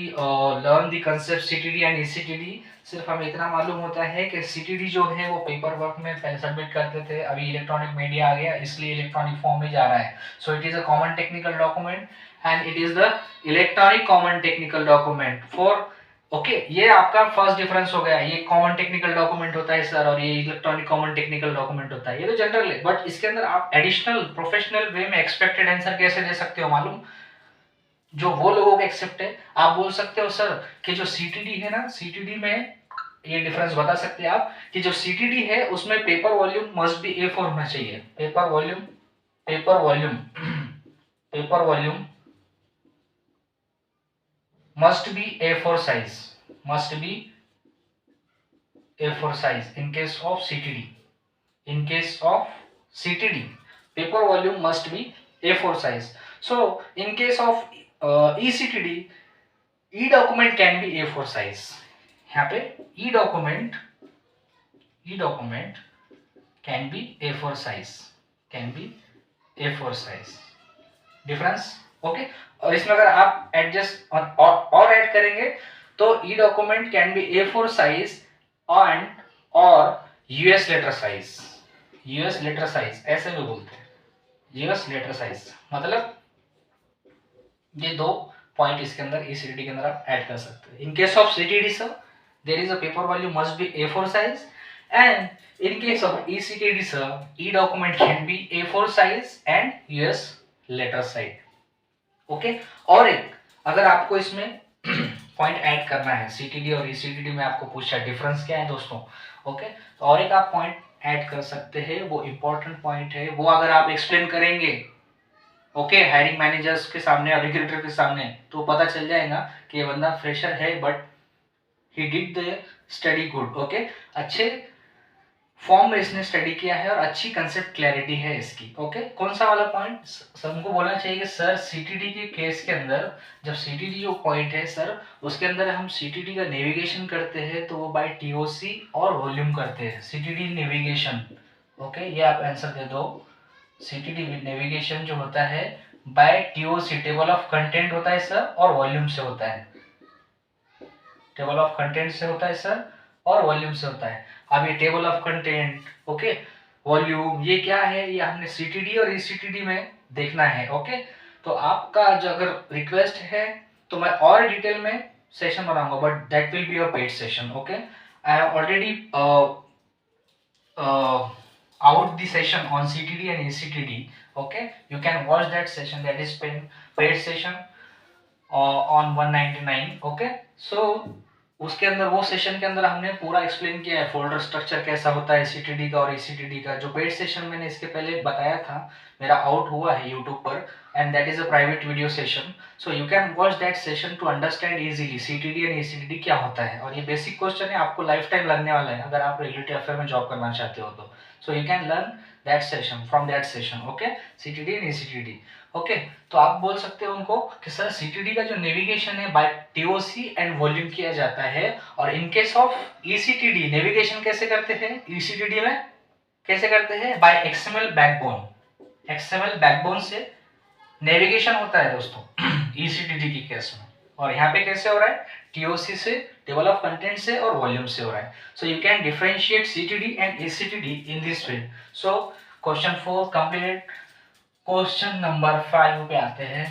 learn the concept CTD and eCTD, सिर्फ हमें इतना मालूम होता है कि सीटीडी जो है वो पेपर वर्क में पहले सबमिट करते थे, अभी इलेक्ट्रॉनिक मीडिया आ गया इसलिए इलेक्ट्रॉनिक फॉर्म में जा रहा है। सो it is a common technical document and it is the electronic common technical document for, okay, ये आपका फर्स्ट डिफरेंस हो गया। ये कॉमन टेक्निकल डॉक्यूमेंट होता है सर और ये इलेक्ट्रॉनिक कॉमन टेक्निकल डॉक्यूमेंट होता है, ये तो जनरल है, बट इसके अंदर आप एडिशनल प्रोफेशनल वे में एक्सपेक्टेड आंसर कैसे दे सकते हो मालूम, जो वो लोगों को एक्सेप्ट है। आप बोल सकते हो सर कि जो सीटीडी है ना, सीटीडी में ये डिफरेंस बता सकते हैं आप कि जो सीटीडी है उसमें paper volume must be A4 होना चाहिए। Paper volume, paper volume paper volume must be A4 size, must be A4 size in case of CTD. In case of CTD, paper volume must be A4 size. So in case of ECTD, E document can be A4 size. यहाँ पे E document can be A4 size, can be A4 size. Difference, okay. और इसमें अगर आप adjust और add करेंगे तो e document can be A4 size and और US letter size, US letter size ऐसे भी बोलते हैं, यूएस लेटर साइज मतलब ये 2 पॉइंट इसके अंदर ईसीटीडी के अंदर आप ऐड कर सकते हैं। In case of CTD sir there is a paper volume must be A4 size and in case of ECTD sir, E document can be A4 size and US letter side, okay. और एक अगर आपको इसमें point add करना है, CTD और ईसीटीडी में आपको पूछा डिफरेंस क्या है दोस्तों, ओके, तो और एक आप पॉइंट ऐड कर सकते हैं, वो इंपॉर्टेंट पॉइंट है, वो अगर आप एक्सप्लेन करेंगे, ओके, हायरिंग मैनेजर्स के सामने और रिक्रूटर के सामने, तो पता चल जाएगा कि ये बंदा फ्रेशर है but he did the study good, okay, अच्छे फॉर्म में इसने स्टडी किया है और अच्छी कंसेप्ट क्लैरिटी है इसकी, ओके। कौन सा वाला पॉइंट हमको बोलना चाहिए कि सर सीटीडी के केस के अंदर जब सीटीडी जो पॉइंट है सर उसके अंदर हम सीटीडी का नेविगेशन करते हैं तो वो बाय टीओसी और वॉल्यूम करते हैं, सीटीडी नेविगेशन, ओके, ये आप आंसर दे दो। सीटीडी नेविगेशन जो होता है by TOC, table of content होता है सर और वॉल्यूम से होता है, टेबल ऑफ कंटेंट से होता है सर और वॉल्यूम से होता है। अब ये table of content, okay, volume, ये क्या है, ये हमने सीटीडी और ईसीटीडी में देखना है, ओके। तो आपका जो अगर रिक्वेस्ट है तो मैं और डिटेल में सेशन बनाऊंगा but that will be a paid session, okay. I have already out the session on CTD and ECTD, okay, you can watch that session, that is paid session on 199, okay। So उसके अंदर वो session के अंदर हमने पूरा explain किया है folder structure कैसा होता है सीटीडी का और ईसीटीडी का। जो पेड सेशन मैंने इसके पहले बताया था मेरा आउट हुआ है यूट्यूब पर and that is a private video session, so you can watch that session to understand easily CTD and eCTD क्या होता है। और ये बेसिक क्वेश्चन है, आपको लाइफ टाइम लगने वाला है अगर आप रेगुलेटरी अफेयर में जॉब करना चाहते हो तो। So you can learn that session from that session, okay, CTD and eCTD, okay. तो आप बोल सकते हो उनको कि सर सीटीडी का जो नेविगेशन है बाय टीओसी एंड वॉल्यूम किया जाता है और in case of eCTD navigation कैसे करते हैं, ईसीटीडी में कैसे करते हैं by XML backbone, XML backbone से नेविगेशन होता है दोस्तों ईसीटीडी की केस में, और यहाँ पे कैसे हो रहा है, टीओसी से, टेबल ऑफ कंटेंट से और वॉल्यूम से हो रहा है। So you can differentiate CTD and ACTD in this way. So question 4 complete. Question number 5 पे आते हैं।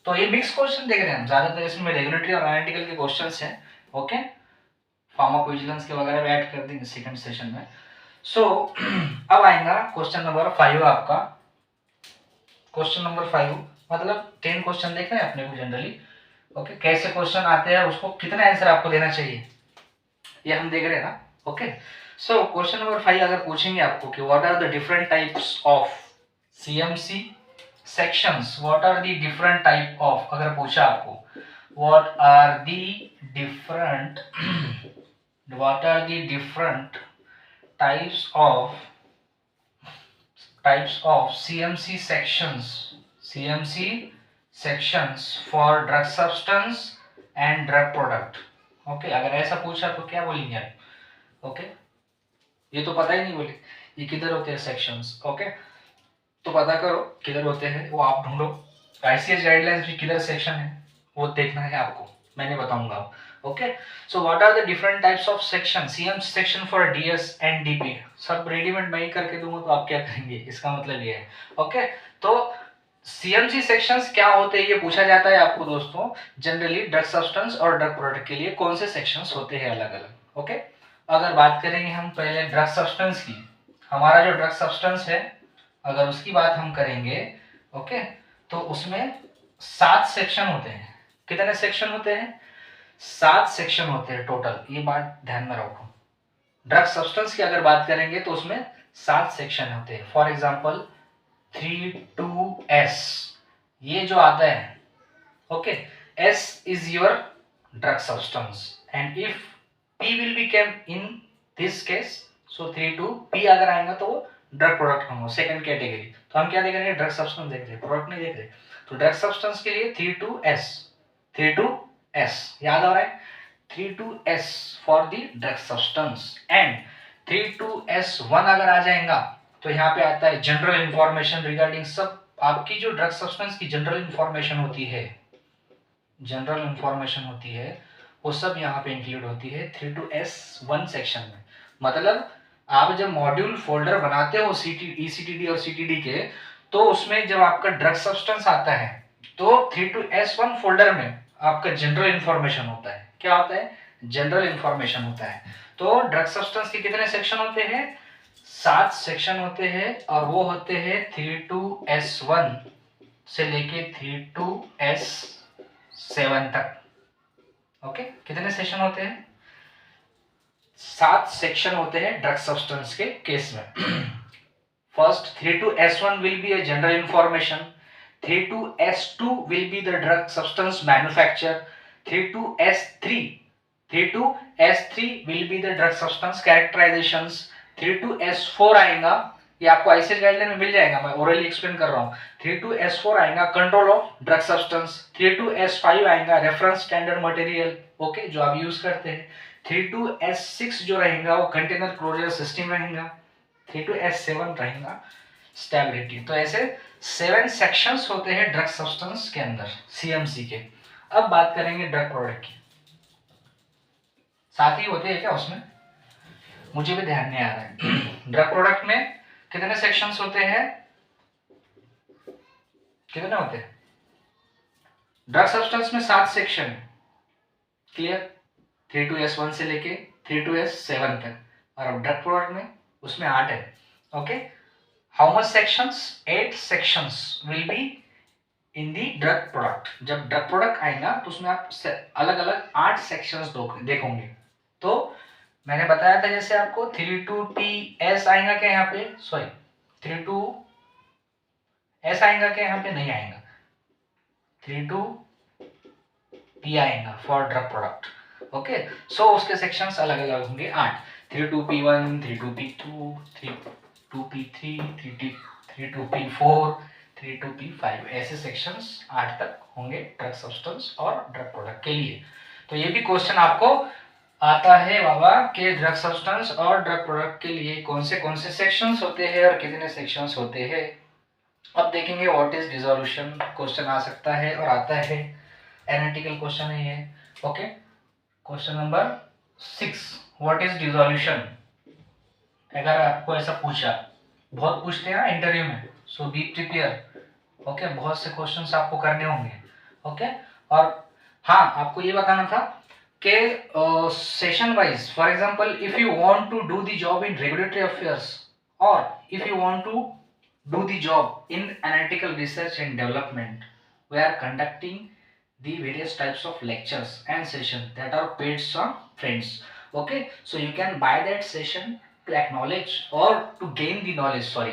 तो ये मिक्स क्वेश्चन देख रहे हैं हम, ज्यादातर इसमें रेगुलेटरी और एनालिटिकल के क्वेश्चंस हैं। ओके, फार्माकोविजिलेंस के वगैरह भी ऐड कर देंगे सेकंड सेशन में। सो अब आएगा क्वेश्चन नंबर 5 आपका। क्वेश्चन नंबर 5 मतलब 10 क्वेश्चन देख रहे हैं अपने को जनरली। ओके, कैसे क्वेश्चन आते हैं, उसको कितना आंसर आपको देना चाहिए, ये हम देख रहे हैं ना। ओके, सो क्वेश्चन नंबर 5 अगर पूछेंगे आपको कि what are the different types of CMC sections, what are the different type of, अगर पूछा आपको what are the different what are the different types of CMC sections for drug substance and drug product। Okay, अगर ऐसा पूछा तो क्या बोलेंगे आप। ओके, ये तो पता ही नहीं बोले ये किधर होते हैं सेक्शंस। ओके, तो पता करो किधर होते हैं, वो आप ढूंढो। आईसीएच गाइडलाइंस भी किधर सेक्शन है वो देखना है आपको, मैंने बताऊंगा आप। Okay, so what are the different types of section, CM section for DS and DP. सब रेडीमेड मैं ही करके दूंगा तो आप क्या करेंगे, इसका मतलब ये है। ओके, तो सीएमसी सेक्शंस क्या होते हैं ये पूछा जाता है आपको दोस्तों, जनरली ड्रग सब्सटेंस और ड्रग प्रोडक्ट के लिए कौन से सेक्शंस होते हैं अलग अलग। ओके, अगर बात करेंगे हम पहले ड्रग सब्सटेंस की, हमारा जो ड्रग सब्सटेंस है अगर उसकी बात हम करेंगे, ओके, तो उसमें 7 सेक्शन होते हैं। कितने सेक्शन होते हैं, 7 सेक्शन होते हैं टोटल, ये बात ध्यान में रखो। ड्रग सब्सटेंस की अगर बात करेंगे तो उसमें 7 सेक्शन होते हैं। फॉर एग्जांपल 32S ये जो आता है, okay, S is your drug substance and if P will be came in this case, so 32P अगर आएगा तो वो ड्रग प्रोडक्ट होगा, सेकंड कैटेगरी। तो हम क्या देख रहे हैं, ड्रग सब्सटेंस देख रहे हैं, प्रोडक्ट नहीं देख रहे। तो ड्रग सब्सटेंस के लिए 32S याद आ रहा है, 32S for the drug substance. And 32S1 अगर आ जाएगा तो यहाँ पे आता है जनरल इंफॉर्मेशन रिगार्डिंग, सब आपकी जो ड्रग सब्सटेंस की जनरल इंफॉर्मेशन होती है, जनरल इंफॉर्मेशन होती है वो सब यहाँ पे इंक्लूड होती है 32S1 सेक्शन में। मतलब आप जब मॉड्यूल फोल्डर बनाते हो ईसीटीडी और सीटीडी के, तो उसमें जब आपका ड्रग सब्सटेंस आता है तो 32S1 फोल्डर में आपका जनरल इंफॉर्मेशन होता है। क्या होता है, जनरल इंफॉर्मेशन होता है। तो ड्रग सब्सटेंस के कितने सेक्शन होते हैं, 7 सेक्शन होते हैं, और वो होते हैं 32S1 से लेके 32S7 तक। ओके, कितने सेक्शन होते हैं, 7 सेक्शन होते हैं ड्रग सब्सटेंस के केस में। First 32S1 will be a general information, 32S2 will be the drug substance manufacture, 32S3 will be the drug substance characterizations, 32S4 आएगा, ये आपको आईसीएच गाइडलाइन में मिल जाएगा, मैं ओरली एक्सप्लेन कर रहा हूँ। 32S4 आएगा control of drug substance, 32S5 आएगा रेफरेंस स्टैंडर्ड मटेरियल, ओके, जो आप यूज करते हैं। 32S6 जो रहेगा वो कंटेनर क्लोजर सिस्टम रहेगा, 32S7 रहेगा स्टेबिलिटी। तो ऐसे 7 सेक्शंस होते हैं ड्रग सब्सटेंस के अंदर सीएमसी के। अब बात करेंगे ड्रग प्रोडक्ट की, साथ ही होते हैं क्या उसमें, मुझे भी ध्यान नहीं आ रहा है। ड्रग प्रोडक्ट में कितने सेक्शंस होते हैं, कितने होते हैं, ड्रग सब्सटेंस में 7 सेक्शन, क्लियर, 32S1 से लेके 32S7 तक, और ड्रग प्रोडक्ट में उसमें 8 है। Okay, how much sections, 8 sections will be in the drug product। जब ड्रग प्रोडक्ट आएगा तो उसमें आप अलग अलग 8 सेक्शंस देखोगे। तो मैंने बताया था जैसे आपको 32PS आएगा क्या यहाँ पे, सॉरी 32S आएगा क्या यहाँ पे, नहीं आएगा, 32P आएगा फॉर ड्रग प्रोडक्ट। ओके, सो उसके सेक्शंस अलग अलग होंगे 8, 32P1, 32P2, 32P3, 32P4, 32P5, ऐसे सेक्शंस 8 तक होंगे ड्रग सब्सटेंस और ड्रग प्रोडक्ट के लिए। तो ये भी क्वेश्चन आपको आता है बाबा कि ड्रग सब्सटेंस और ड्रग प्रोडक्ट के लिए कौन से सेक्शंस होते हैं और कितने सेक्शंस होते हैं। अब देखेंगे व्हाट इज डिसोल्यूशन, क्वेश्चन आ सकता है और आता है। एनालिटिकल क्वेश्चन है ये। Okay, question number 6, what is dissolution. अगर आपको ऐसा पूछा, बहुत पूछते हैं ना इंटरव्यू में, सो बी प्रिपेयर। ओके, बहुत से क्वेश्चंस आपको करने होंगे। ओके, और हाँ, आपको ये बताना था कि session wise, for example if you want to do the job in regulatory affairs और if you want to do the job in analytical research and development, we are conducting the various types of lectures and session that are paid from friends. Okay, so you can buy that session to acknowledge or to gain the knowledge, sorry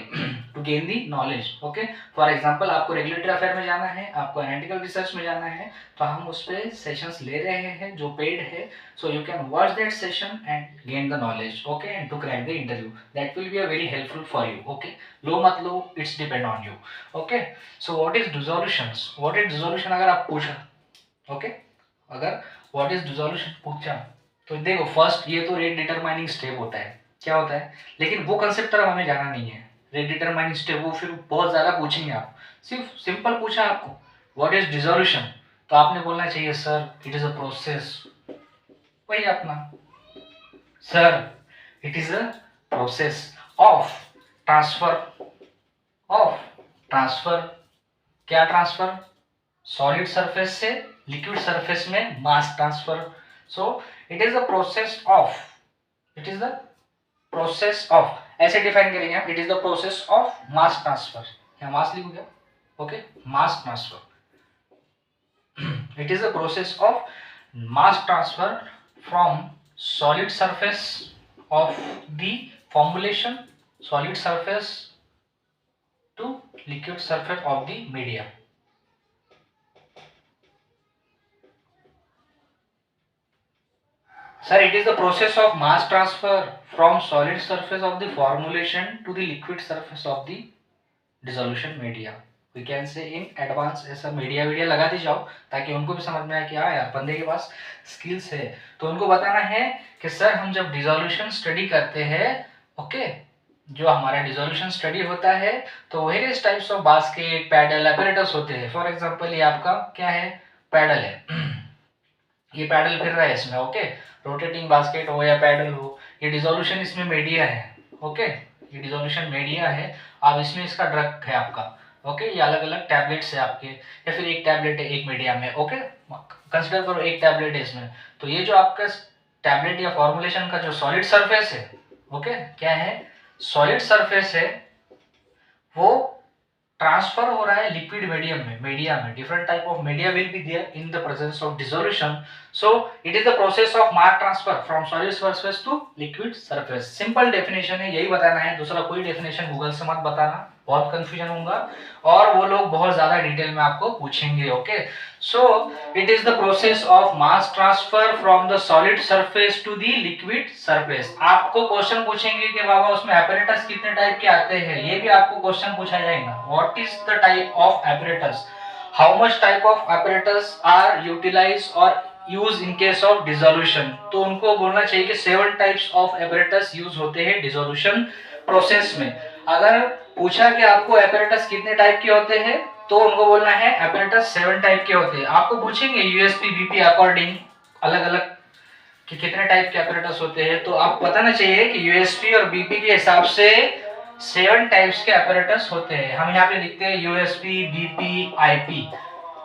to gain the knowledge. Okay, for example आपको regulatory affair में जाना है, आपको analytical research में जाना है, तो हम उस पे सेशंस ले रहे हैं जो पेड है, so you can watch that session and gain the knowledge. Okay, and to crack the interview, that will be a very helpful for you. Okay, लो मत लो, it's depend on you. Okay, so what is dissolutions, what is dissolution अगर आप पूछा, okay अगर what is dissolution पूछा, तो देखो first ये तो रेट डिटरमाइनिंग स्टेप होता है, क्या होता है, लेकिन वो कंसेप्ट तरफ हमें जाना नहीं है। रेट डिटरमाइनिंग स्टेप वो फिर बहुत ज्यादा पूछेंगे आप, सिर्फ सिंपल पूछा आपको व्हाट इज डिसोल्यूशन, तो आपने बोलना चाहिए sir it is a process, वही अपना sir it is a process of transfer, of transfer, क्या ट्रांसफर, सॉलिड सरफेस से लिक्विड सरफेस में mass transfer. So it is the process of, it is the process of, ऐसे define करेंगे हम, it is the process of mass transfer, या मास लिखो क्या, okay mass transfer, it is the process of mass transfer from solid surface of the formulation, solid surface to liquid surface of the media. Sir, it is the process of mass transfer from solid surface of the formulation to the liquid surface of the dissolution media. We can say in advance ऐसा media video लगाते जाओ ताकि उनको भी समझ में आए कि हाँ यार बंदे के पास स्किल्स है, तो उनको बताना है कि सर हम जब डिसोल्यूशन स्टडी करते हैं, ओके जो हमारा डिसोल्यूशन स्टडी होता है तो various types of basket paddle apparatus होते हैं। फॉर एग्जांपल ये आपका क्या है, पैडल है, ये पैडल फिर रहा है इसमें, ओके रोटेटिंग बास्केट हो या पैडल हो, ये डिसोल्यूशन इसमें मीडिया है, ओके ये डिसोल्यूशन मीडिया है, अब इसमें इसका ड्रग है आपका, ओके ये अलग अलग टैबलेट्स है आपके, या फिर एक टैबलेट है एक मीडिया में, ओके कंसिडर करो एक टैबलेट है इसमें, तो ये जो आपका टैबलेट या फॉर्मुलेशन का जो सॉलिड सरफेस है, ओके क्या है सॉलिड सरफेस है, वो ट्रांसफर हो रहा है लिक्विड मीडियम में, मीडिया में different type of media will be there in the presence of dissolution, so it is the process of mass transfer from solid surface to liquid surface. Simple definition है, यही बताना है, दूसरा कोई definition Google से मत बताना, बहुत कंफ्यूजन होगा और वो लोग बहुत ज्यादा डिटेल में आपको पूछेंगे। Okay so it is the process of mass transfer from the solid surface to the liquid surface. आपको क्वेश्चन पूछेंगे कि बाबा उसमें apparatus कितने टाइप के आते हैं, ये भी आपको क्वेश्चन पूछा जाएगा, what is the type of apparatus, how much type of apparatus are utilise और use in case of dissolution, तो उनको बोलना चाहिए कि 7 टाइप्स ऑफ apparatus यूज होते हैं डिसोल्यूशन प्रोसेस में। अगर पूछा कि आपको apparatus कितने टाइप के होते हैं तो उनको बोलना है apparatus 7 टाइप के होते हैं। आपको पूछेंगे यूएसपी बीपी अकॉर्डिंग अलग अलग कि कितने टाइप के apparatus होते हैं, तो आपको बताना चाहिए कि यूएसपी और बीपी के हिसाब से 7 टाइप्स के apparatus होते हैं। हम यहाँ पे लिखते हैं यूएसपी बीपी आईपी,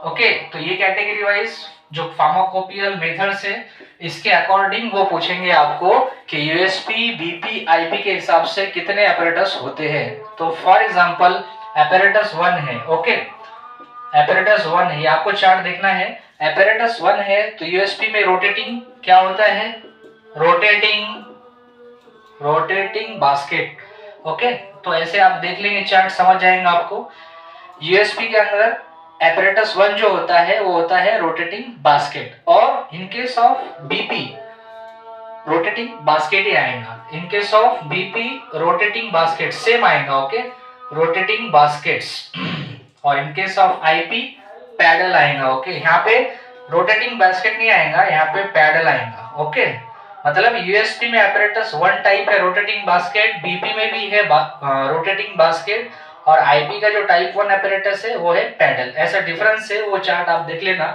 ओके तो ये कैटेगरी वाइज जो फार्माकोपियल मेथड्स है इसके अकॉर्डिंग वो पूछेंगे आपको कि यूएसपी बीपी आईपी के हिसाब से कितने apparatus होते हैं। तो फॉर एग्जांपल apparatus 1 है, ओके apparatus 1 है, आपको चार्ट देखना है, apparatus 1 है तो यूएसपी में रोटेटिंग क्या होता है, रोटेटिंग बास्केट, ओके तो ऐसे आप देख लेंगे चार्ट समझ जाएंगे आपको। यूएसपी के अंदर apparatus 1 जो होता है वो होता है रोटेटिंग बास्केट, और in case of BP rotating basket ही आएगा, in case of BP rotating basket same आएगा, ओके रोटेटिंग बास्केट्स और in case of IP paddle आएगा, ओके यहाँ पे रोटेटिंग बास्केट नहीं आएगा, यहाँ पे पैडल आएगा, ओके मतलब यूएसपी में apparatus 1 टाइप है रोटेटिंग बास्केट, बीपी में भी है रोटेटिंग बास्केट, और आईपी का जो टाइप 1 apparatus है वो है पैडल। ऐसा डिफरेंस है, वो चार्ट आप देख लेना।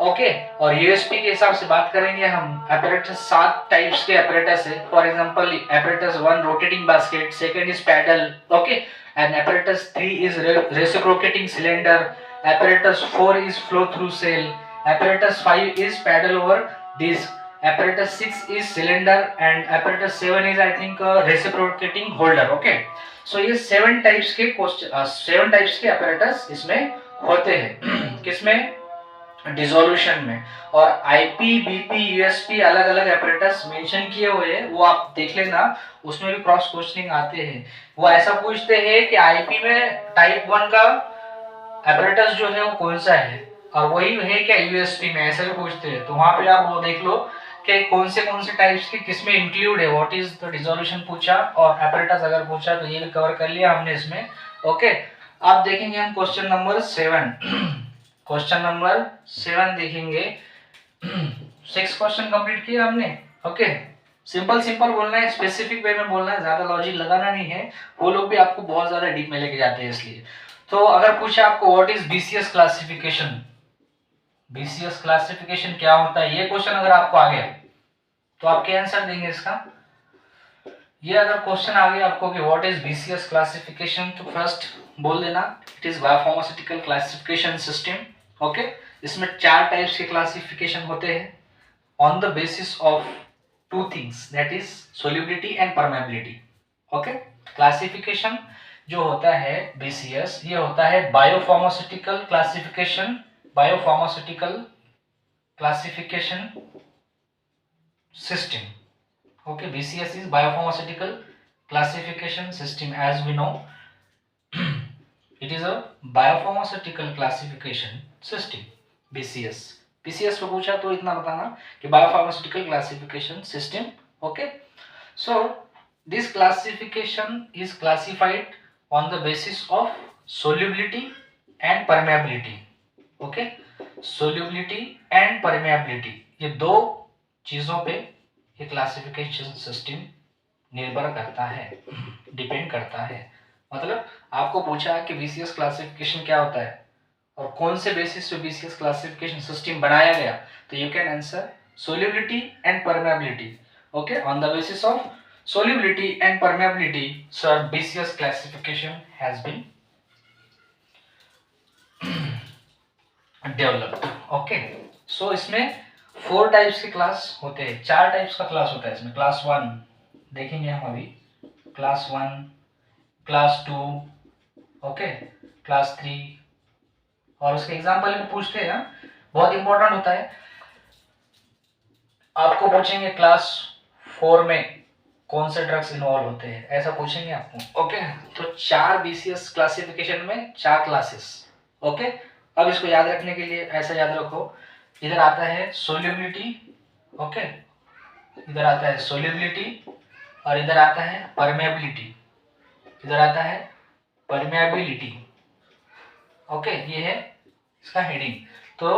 ओके। और यूएसपी के हिसाब से बात करेंगे हम, apparatus 7 टाइप्स के apparatus है। For example apparatus 1 rotating basket, second is paddle, okay, and apparatus 3 is reciprocating cylinder, apparatus 4 is flow through cell, apparatus 5 is paddle over disc, apparatus 6 is cylinder, and apparatus 7 is I think reciprocating holder, okay। सो ये 7 types के question 7 types के apparatus इसमें होते हैं किसमें, dissolution में। और IP BP USP अलग अलग एपरेटस मेंशन किए हुए हैं, वो आप देख लेना, उसमें भी क्रॉस क्वेश्चनिंग आते हैं। वो ऐसा पूछते हैं कि आईपी में टाइप 1 का एपरेटस जो है वो कौन सा है, और वही है क्या यूएसपी में, ऐसा भी पूछते हैं। तो वहां पे आप वो देख लो कि कौन से टाइप्स के किसमें इंक्लूड है, व्हाट इज द डिसोल्यूशन पूछा, और एपरेटस अगर पूछा तो ये भी कवर कर लिया हमने इसमें, ओके। आप देखेंगे हम क्वेश्चन नंबर 7 क्वेश्चन नंबर 7 देखेंगे। 6 क्वेश्चन कंप्लीट किया हमने, ओके। सिंपल सिंपल बोलना है, स्पेसिफिक वे में बोलना है, ज्यादा लॉजिक लगाना नहीं है, वो लोग भी आपको बहुत ज्यादा डीप में लेके जाते हैं इसलिए। तो अगर पूछा आपको what is BCS classification, BCS classification क्या होता है, ये क्वेश्चन अगर आपको आ गया तो आप क्या आंसर देंगे इसका। ये अगर क्वेश्चन आ गया आपको कि व्हाट इज बीसीएस क्लासिफिकेशन, तो फर्स्ट बोल देना it is biopharmaceutical classification system, okay. इसमें 4 टाइप्स के क्लासिफिकेशन होते हैं on the basis of 2 things, that is solubility and permeability, okay. Classification जो होता है बीसीएस, ये होता है biopharmaceutical classification, biopharmaceutical classification system, okay। BCS is biopharmaceutical classification system, as we know it is a biopharmaceutical classification system BCS। BCS को पूछा तो इतना बताना कि biopharmaceutical classification system, okay। so this classification is classified on the basis of solubility and permeability, okay। solubility and permeability ये दो चीजों पे ये क्लासिफिकेशन सिस्टम निर्भर करता है, डिपेंड करता है। मतलब आपको पूछा कि बीसीएस क्लासिफिकेशन क्या होता है और कौन से बेसिस पे बीसीएस क्लासिफिकेशन सिस्टम बनाया गया, तो you can answer solubility and permeability, okay. On the basis of solubility and permeability sir BCS classification has been developed, okay. So इसमें 4 टाइप्स के क्लास होते हैं, 4 टाइप्स का क्लास होता है इसमें। क्लास 1 देखेंगे हम अभी, क्लास 1, क्लास 2, ओके, क्लास 3, और उसके एग्जांपल भी पूछते हैं ना, बहुत इंपॉर्टेंट होता है। आपको पूछेंगे क्लास 4 में कौन से ड्रग्स इन्वॉल्व होते हैं, ऐसा पूछेंगे आपको, ओके। तो 4 बीसीएस क्लासिफिकेशन में 4 क्लासेस, ओके। अब इसको याद रखने के लिए ऐसा याद रखो, इधर आता है सोल्युबिलिटी, ओके, इधर आता है सोल्युबिलिटी, और इधर आता है परमेबिलिटी, इधर आता है परमेबिलिटी, ओके। ये है इसका हेडिंग। तो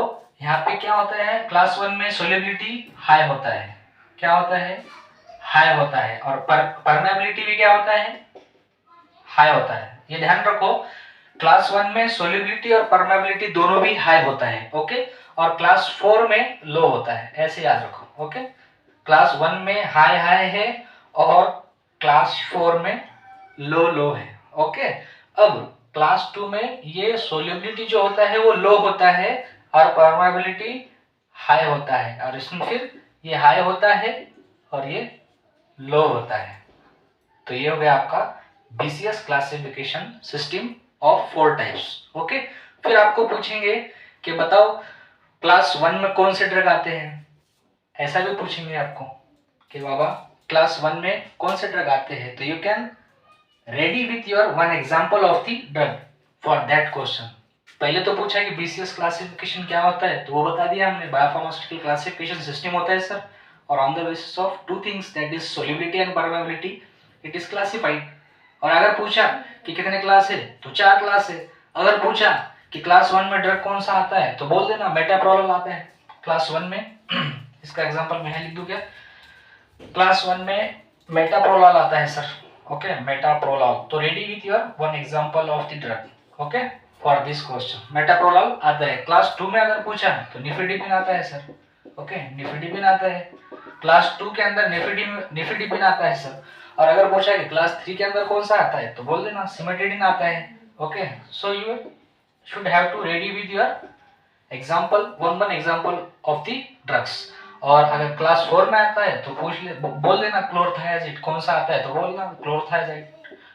यहाँ पे क्या होता है, क्लास 1 में सोल्युबिलिटी हाई होता है, क्या होता है, हाई होता है, और परमेबिलिटी भी क्या होता है, हाई होता है। ये ध्यान रखो, क्लास 1 में सोल्युबिलिटी और परमेबिलिटी दोनों भी हाई होता है, ओके। और क्लास 4 में लो होता है, ऐसे याद रखो, ओके। क्लास 1 में हाई हाई है और क्लास 4 में लो लो है, ओके। अब क्लास 2 में ये सोल्युबिलिटी जो होता है वो लो होता है और परमेबिलिटी हाई होता है, और इसमें फिर ये हाई होता है और ये लो होता है। तो ये हो गया आपका BCS classification system of 4 types, okay. फिर आपको पूछेंगे कि बताओ क्लास 1 में कौन से ड्रग आते हैं, ऐसा भी पूछेंगे आपको कि बाबा क्लास 1 में कौन से ड्रग आते हैं। तो you can ready with your one example of the drug for that question. पहले तो पूछा कि बीसीएस क्लासिफिकेशन क्या होता है, तो वो बता दिया हमने, बायोफार्मास्यूटिकल क्लासिफिकेशन सिस्टम होता है सर, और on the basis of 2 things, that is solubility and permeability, it is classified. और अगर पूछा कि कितने क्लास है, तो 4 क्लास है। अगर पूछा कि क्लास 1 में ड्रग कौन सा आता है, तो बोल देना मेटाप्रोलोल आता है क्लास 1 में। इसका एग्जांपल मैं लिख दूं क्या, क्लास 1 में मेटाप्रोलोल आता है सर, ओके, मेटाप्रोलोल। तो ready with your one example of the drug, okay. For this question metoprolol आता है। क्लास 2 में अगर पूछा तो निफिडिपिन आता है सर। ओके, निफिडिपिन आता है क्लास 2 के अंदर, निफिडिपिन आता है सर। और अगर पूछा कि क्लास 3 के अंदर कौन सा आता है तो बोल देना सिमेटिडिन आता है। Okay, so you should have to ready with your example, one example of the drugs. और अगर क्लास 4 में आता है तो पूछ ले, बोल देना क्लोरथायाजिड कौन सा आता है तो बोलना chlorothiazide.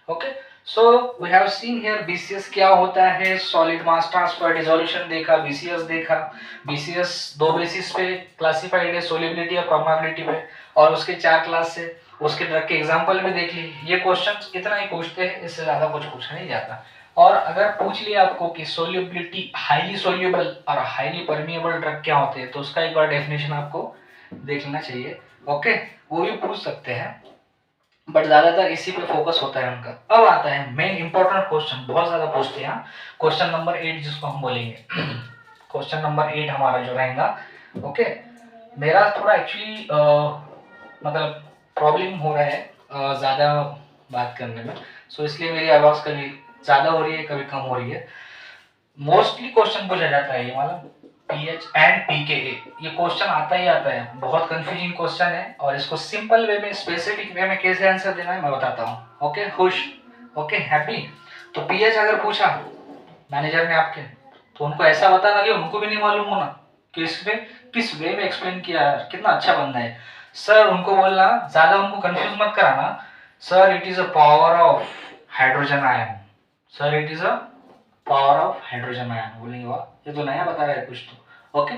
Okay, so we have seen here BCS क्या होता है, सॉलिड मास ट्रांसफर, डिसोल्यूशन देखा, बीसीएस देखा। बीसीएस दो बेसिस पे क्लासिफाइड है, सोल्युबिलिटी और परमेबिलिटी पे, और उसके 4 क्लास है। उसके ड्रग के एग्जांपल भी देख ली। ये क्वेश्चंस इतना ही पूछते हैं, इससे ज्यादा कुछ पूछा नहीं जाता। और अगर पूछ लिया आपको कि सोल्युबिलिटी, हाईली सोल्यूबल और हाईली परमिएबल ड्रग क्या होते हैं तो उसका एक बार डेफिनेशन आपको देख लेना चाहिए। ओके, वो भी पूछ सकते हैं, बट ज्यादातर इसी पे फोकस होता है उनका। अब आता है मेन इंपॉर्टेंट क्वेश्चन, बहुत ज्यादा पूछते हैं, क्वेश्चन नंबर 8 जिसको हम बोलेंगे। क्वेश्चन नंबर 8 हमारा जो रहेगा। ओके, मेरा थोड़ा एक्चुअली मतलब प्रॉब्लम हो रहा है ज्यादा बात करने में, सो इसलिए मेरी आवाज कभी ज्यादा हो रही है कभी कम हो रही है। मोस्टली क्वेश्चन पूछा जाता है ये वाला पीएच एंड पीकेए, ये क्वेश्चन आता ही आता है, बहुत कंफ्यूजिंग क्वेश्चन है। और इसको सिंपल वे में, स्पेसिफिक वे में कैसे आंसर देना है मैं बताता हूँ। ओके, खुश, ओके, हैप्पी। तो पीएच अगर पूछा मैनेजर ने आपके, तो उनको ऐसा बताना कि उनको भी नहीं मालूम होना कि किस वे में एक्सप्लेन किया है, कितना अच्छा बंदा है सर। उनको बोलना, ज्यादा उनको कंफ्यूज मत कराना, sir it is a power of hydrogen ion, sir it is a power of hydrogen ion. बोलेंगे वाह, ये तो नया बता रहा है कुछ तो। Okay,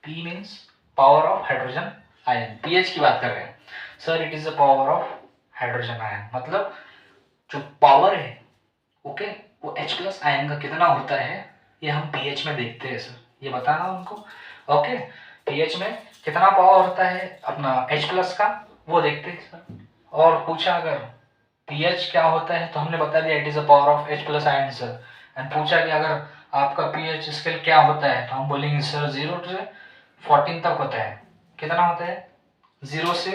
P means power of hydrogen ion, pH की बात कर रहे हैं। Sir it is the power of hydrogen ion, मतलब जो पावर है, ओके, वो H प्लस आयन का कितना होता है ये हम पीएच में देखते हैं सर, ये बताना उनको। ओके, पीएच में कितना पावर होता है अपना H प्लस का, वो देखते हैं सर। और पूछा अगर पीएच क्या होता है तो हमने बता दिया it is a power of H plus ion sir. And पूछा कि अगर आपका पीएच स्केल क्या होता है तो हम बोलेंगे सर 0 से 14 तक होता है। कितना होता है? 0 से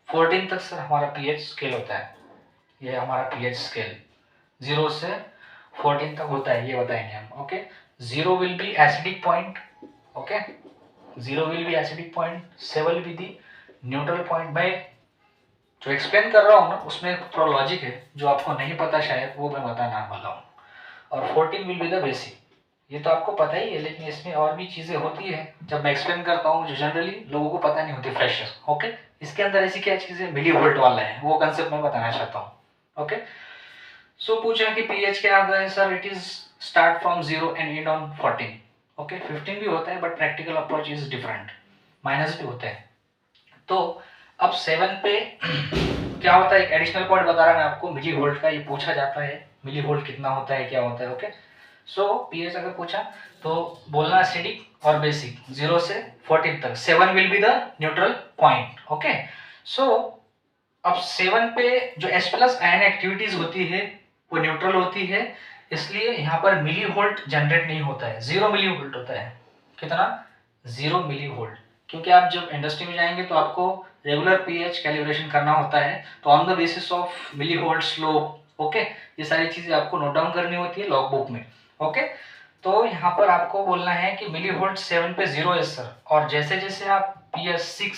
14 तक सर हमारा पीएच स्केल होता है। ये हमारा पीएच स्केल 0 से 14 तक होता है, ये बताएंगे हम। Okay, 0 will be acidic point, okay, 0 will be acidic point, 7 will be the neutral point. भाई जो एक्सप्लेन कर रहा हूँ ना उसमें थोड़ा लॉजिक है, जो आपको नहीं पता शायद वो मैं बताना वाला हूँ। और 14 विल बी द बेसिक, ये तो आपको पता ही है, लेकिन इसमें और भी चीजें होती है जब मैं एक्सप्लेन करता हूँ जो जनरली लोगों को पता नहीं होती, फ्रेशर्स। ओके, इसके अंदर ऐसी क्या चीजें मिली वोल्ट वाला है, वो कंसेप्ट मैं बताना चाहता हूँ। ओके, सो पूछा कि पीएच क्या आता है sir, it is start from 0 and and on 14। Okay, 15 भी होता है but practical approach is different, minus भी होते हैं। तो अब 7 पे क्या होता है, एक एडिशनल पॉइंट बता रहा मैं आपको, मिली वोल्ट का, ये पूछा जाता है मिली वोल्ट कितना होता है, क्या होता है। ओके, सो पीएच अगर पूछा तो बोलना एसिडिक और बेसिक 0 से 14 तक, 7 will be the neutral point. Okay, so अब 7 पे जो H प्लस आयन एक्टिविटीज होती है वो न्यूट्रल होती है, इसलिए यहाँ पर मिली वोल्ट जनरेट नहीं होता है, 0 मिली वोल्ट होता है। कितना? 0 मिली वोल्ट। क्योंकि आप जब इंडस्ट्री में जाएंगे तो आपको रेगुलर पीएच कैलिब्रेशन करना होता है, तो on the basis of millivolt slope, okay, ये सारी चीजें आपको नोट डाउन करनी होती है लॉग बुक में। ओके, तो यहाँ पर आपको बोलना है कि मिली वोल्ट 7 पे 0 है सर, और जैसे जैसे आप pH6,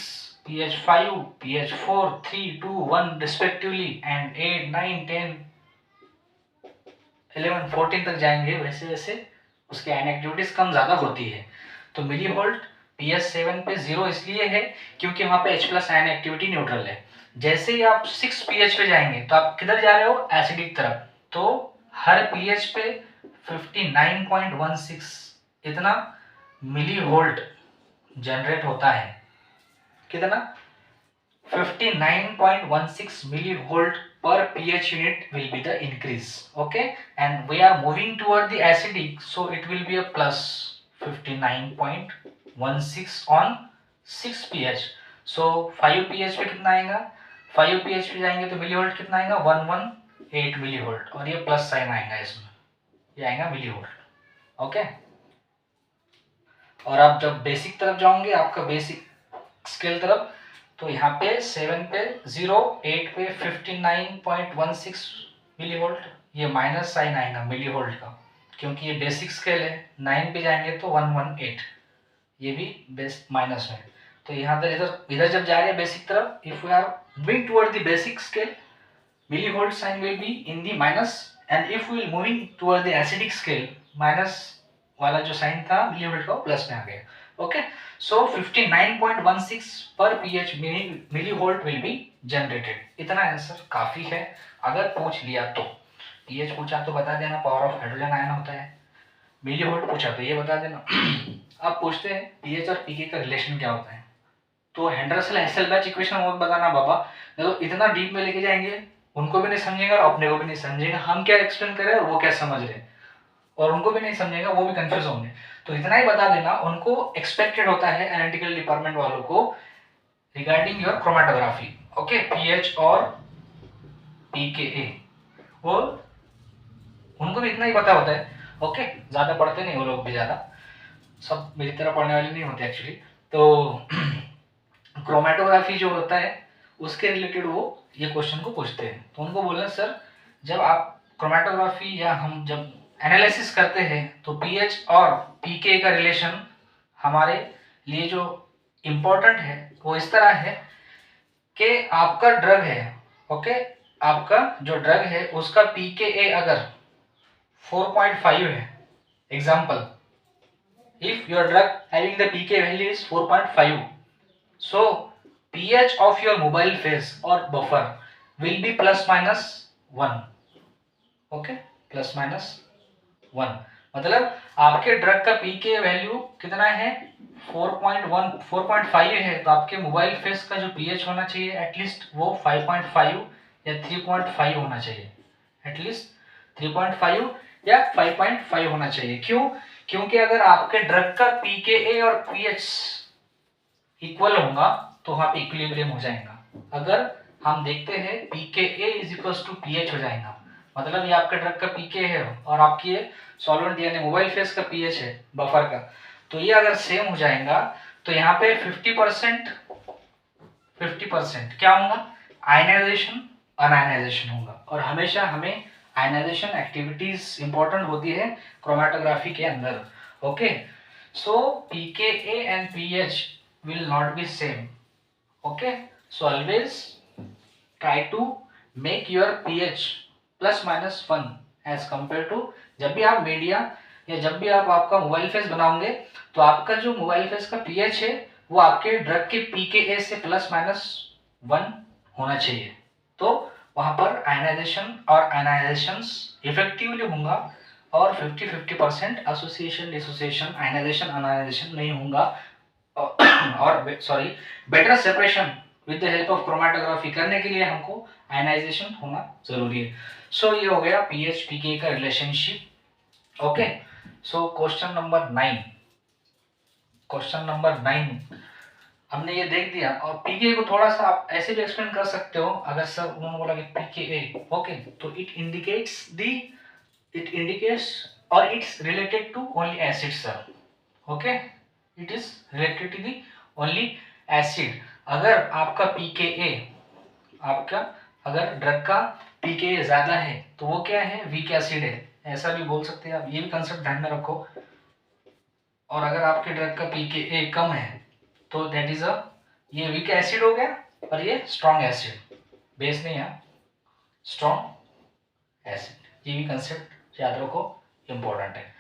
pH5, pH4, 3, 2, 1 respectively and 8, 9, 10, 11, 14 तक जाएंगे, वैसे वैसे उसके आयन एक्टिविटीज कम ज्यादा होती है। तो मिली वोल्ट pH7 पे 0 इसलिए है क्योंकि वहां पे H plus ion activity neutral है। जैसे ही आप 6 pH पे जाएंगे तो आप किधर जा रहे हो, एसिडिक तरफ, तो हर pH पे 59.16 इतना मिली वोल्ट जनरेट होता है। कितना? 59.16 millivolt per pH unit will be the increase. Okay, and we are moving toward the acidic, so it will be a plus 59.16 on 6 pH. So 5 pH पे कितना आएगा, 5 pH पे जाएंगे तो मिलीवोल्ट कितना आएगा, 118 मिलीवोल्ट, और ये प्लस साइन आएगा इसमें, ये आएगा मिलीवोल्ट। ओके, और आप जब बेसिक तरफ जाओगे, आपका बेसिक स्केल तरफ, तो यहाँ पे 7 पे 0, 8 पे 59.16 मिलीवोल्ट, ये माइनस साइन आएगा मिलीवोल्ट का, क्योंकि ये बेसिक स्केल है, 9 पे जाएंगे तो 118, ये भी बेस माइनस में। तो यहाँ पर इधर इधर जब जा रहे हैं बेसिक तरफ, if we are moving toward the basic scale, millivolt sign will be in the minus, and if we will moving toward the acidic scale, minus वाला जो साइन था मिलीवोल्ट का प्लस में आ गया। ओके, सो 59.16 पर pH millivolt will be generated. इतना answer काफी है। अगर पूछ लिया तो pH पूछा तो बता देना पावर ऑफ हाइड्रोजन आयन होता है, मिलीवोल्ट पूछा तो ये बता देना। अब पूछते हैं pH और pK का रिलेशन क्या होता है। तो हेंडरसन हेसेलबैच इक्वेशन मत बताना बाबा, देखो इतना डीप में लेके जाएंगे उनको भी नहीं समझेगा और अपने को भी नहीं समझेगा, हम क्या एक्सप्लेन करें और वो क्या समझ रहे हैं, और उनको भी नहीं समझेगा, वो भी कंफ्यूज होंगे। तो इतना ही बता देना, उनको एक्सपेक्टेड होता है एनालिटिकल डिपार्टमेंट वालों को regarding your chromatography. Okay, pH और पीकेए, वो उनको भी इतना ही पता होता है। ओके, ज्यादा पढ़ते नहीं वो लोग भी, ज्यादा सब मेरी तरह पढ़ने वाले नहीं होते एक्चुअली। तो क्रोमेटोग्राफी जो होता है उसके रिलेटेड वो ये क्वेश्चन को पूछते हैं। तो उनको बोलना सर जब आप क्रोमेटोग्राफी या हम जब एनालिसिस करते हैं तो पीएच और पीके का रिलेशन हमारे लिए जो इम्पोर्टेंट है वो इस तरह है कि आपका ड्रग है, ओके, आपका जो ड्रग है उसका पीकेए अगर 4.5 है, example if your drug having the pK value is 4.5, so pH of your mobile phase or buffer will be plus minus 1, okay, plus minus 1, मतलब आपके ड्रग का पीके वैल्यू कितना है 4.1 4.5 है, तो आपके मोबाइल फेस का जो पीएच होना चाहिए एटलीस्ट वो 5.5 या 3.5 होना चाहिए, एटलीस्ट 3.5 या 5.5 होना चाहिए। क्यों? क्योंकि अगर आपके ड्रग का पीकेए और पीएच इक्वल होगा तो वहां पे इक्विलिब्रियम हो जाएगा। अगर हम देखते हैं pKa is equal to pH हो जाएगा, मतलब ये आपके ड्रग का पीके है और आपकी ये सॉल्वेंट यानी मोबाइल फेस का पीएच है बफर का, तो ये अगर सेम हो जाएगा तो यहाँ पे 50% क्या होगा, आयनाइजेशन अनायनाइजेशन होगा। और हमेशा हमें आयनाइजेशन एक्टिविटीज इंपॉर्टेंट होती है क्रोमेटोग्राफी के अंदर। Okay, so pKa and pH will not be same. Okay, so always try to make your pH plus minus 1 as compared to जब भी आप मीडिया या जब भी आप आपका मोबाइल फेस बनाओगे तो आपका जो मोबाइल फेस का pH है वो आपके ड्रग के pKa से प्लस माइनस 1 होना चाहिए, तो वहां पर आयनाइजेशन और आयनाइजेशंस इफेक्टिवली होगा और 50-50% एसोसिएशन डिसोसिएशन आयनाइजेशन अनायनाइजेशन नहीं होगा। और sorry, better separation with the help of chromatography करने के लिए हमको आयनाइजेशन होना जरूरी है। सो ये हो गया पीएच पीके का relationship. Okay, so question number 9 हमने ये देख दिया। और पीके को थोड़ा सा आप ऐसे भी एक्सप्लेन कर सकते हो, अगर सर उन्होंने बोला कि पीके ओके, तो इट इंडिकेट्स और it's related to only acid sir. Okay, it is related to the only acid. अगर आपका पीकेए, आपका अगर ड्रग का पीकेए ज्यादा है तो वो क्या है, वीक एसिड है, ऐसा भी बोल सकते हैं आप, ये भी कंसेप्ट ध्यान में रखो। और अगर आपके ड्रग का पीकेए कम है तो दैट इज अ, ये वीक एसिड हो गया और ये स्ट्रॉन्ग एसिड, बेस नहीं है, स्ट्रॉन्ग एसिड। ये भी कंसेप्ट याद रखो, इंपॉर्टेंट है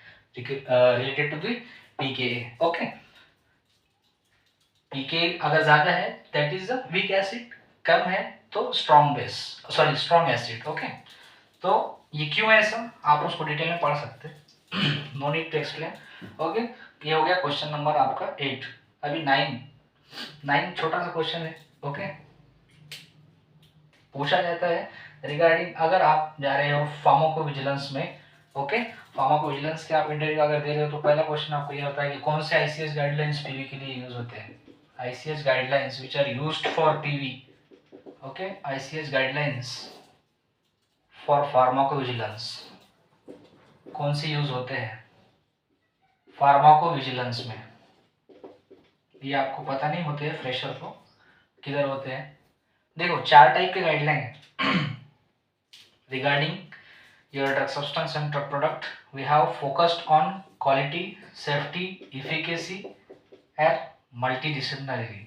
related to the pKa. Okay, pK अगर ज्यादा है that is a weak acid, कम है तो strong base, sorry strong acid. Okay, तो ये क्यों है ऐसा आप उसको डिटेल में पढ़ सकते हैं, no need to explain. Okay, ये हो गया क्वेश्चन नंबर आपका 8। अभी 9 छोटा सा क्वेश्चन है। ओके, पूछा जाता है रिगार्डिंग अगर आप जा रहे हो फार्माकोविजिलेंस में। ओके, फार्माकोविजिलेंस के आप इंटरव्यू अगर दे रहे हो तो पहला क्वेश्चन आपको ये होता है कि कौन से आईसीएस गाइडलाइंस पीवी के लिए यूज होते हैं। ICH guidelines which are used for PV. Okay, ICH guidelines for pharmacovigilance कौन से यूज होते हैं फार्माकोविजिलेंस में, ये आपको पता नहीं होते हैं फ्रेशर को, किधर होते हैं। देखो 4 टाइप के गाइडलाइन है regarding your drug substance and drug product. We have focused on quality, safety, efficacy and multidisciplinary.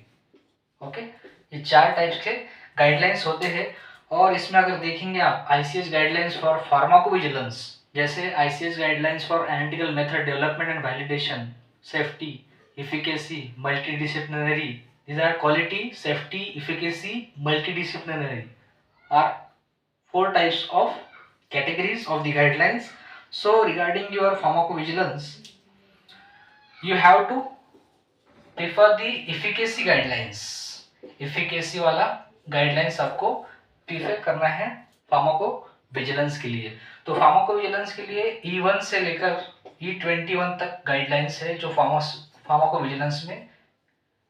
Okay, ये 4 टाइप्स के गाइडलाइंस होते हैं। और इसमें अगर देखेंगे आप आईसीएच गाइडलाइंस फॉर फार्माकोविजिलेंस, जैसे ICH guidelines for analytical method development and validation, safety, efficacy, multidisciplinary. These are quality, safety, efficacy, multidisciplinary are 4 types of categories of the guidelines. So regarding your pharmacovigilance, you have to prefer the efficacy guidelines. efficacy वाला guidelines आपको prefer करना है pharmacovigilance के लिए। तो pharmacovigilance के लिए E1 से लेकर E21 तक गाइडलाइंस है जो फार्माकोविजिलेंस में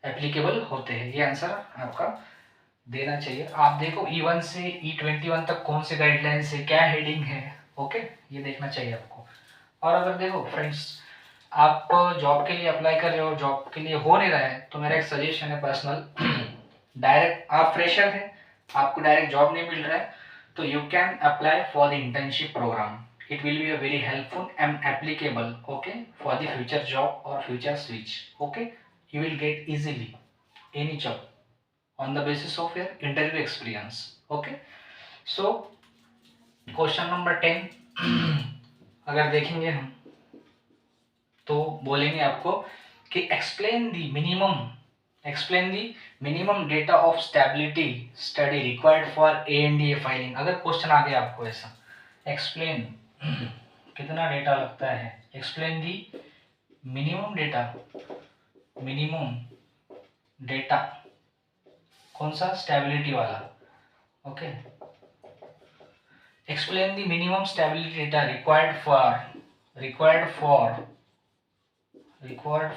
एप्लीकेबल होते हैं। ये आंसर आपका देना चाहिए। आप देखो E1 से E21 तक कौन से गाइडलाइंस है, क्या हेडिंग है, ओके, ये देखना चाहिए आपको। और अगर देखो फ्रेंड्स, आप जॉब के लिए अप्लाई कर रहे हो, जॉब के लिए हो नहीं रहा है, तो मेरा एक सजेशन है पर्सनल, डायरेक्ट आप फ्रेशर हैं, आपको डायरेक्ट जॉब नहीं मिल रहा है, तो you can apply for the internship program. It will be a very helpful and applicable, okay, for the future job or future switch. Okay, you will get easily any job on the basis of your interview experience. Okay, so question number 10 अगर देखेंगे हम तो बोलेंगे आपको कि explain the minimum data of stability study required for ANDA filing। अगर question आ गया आपको ऐसा, explain कितना डेटा लगता है, एक्सप्लेन दी मिनिमम डेटा कौन सा, स्टेबिलिटी वाला, okay, explain the minimum stability data required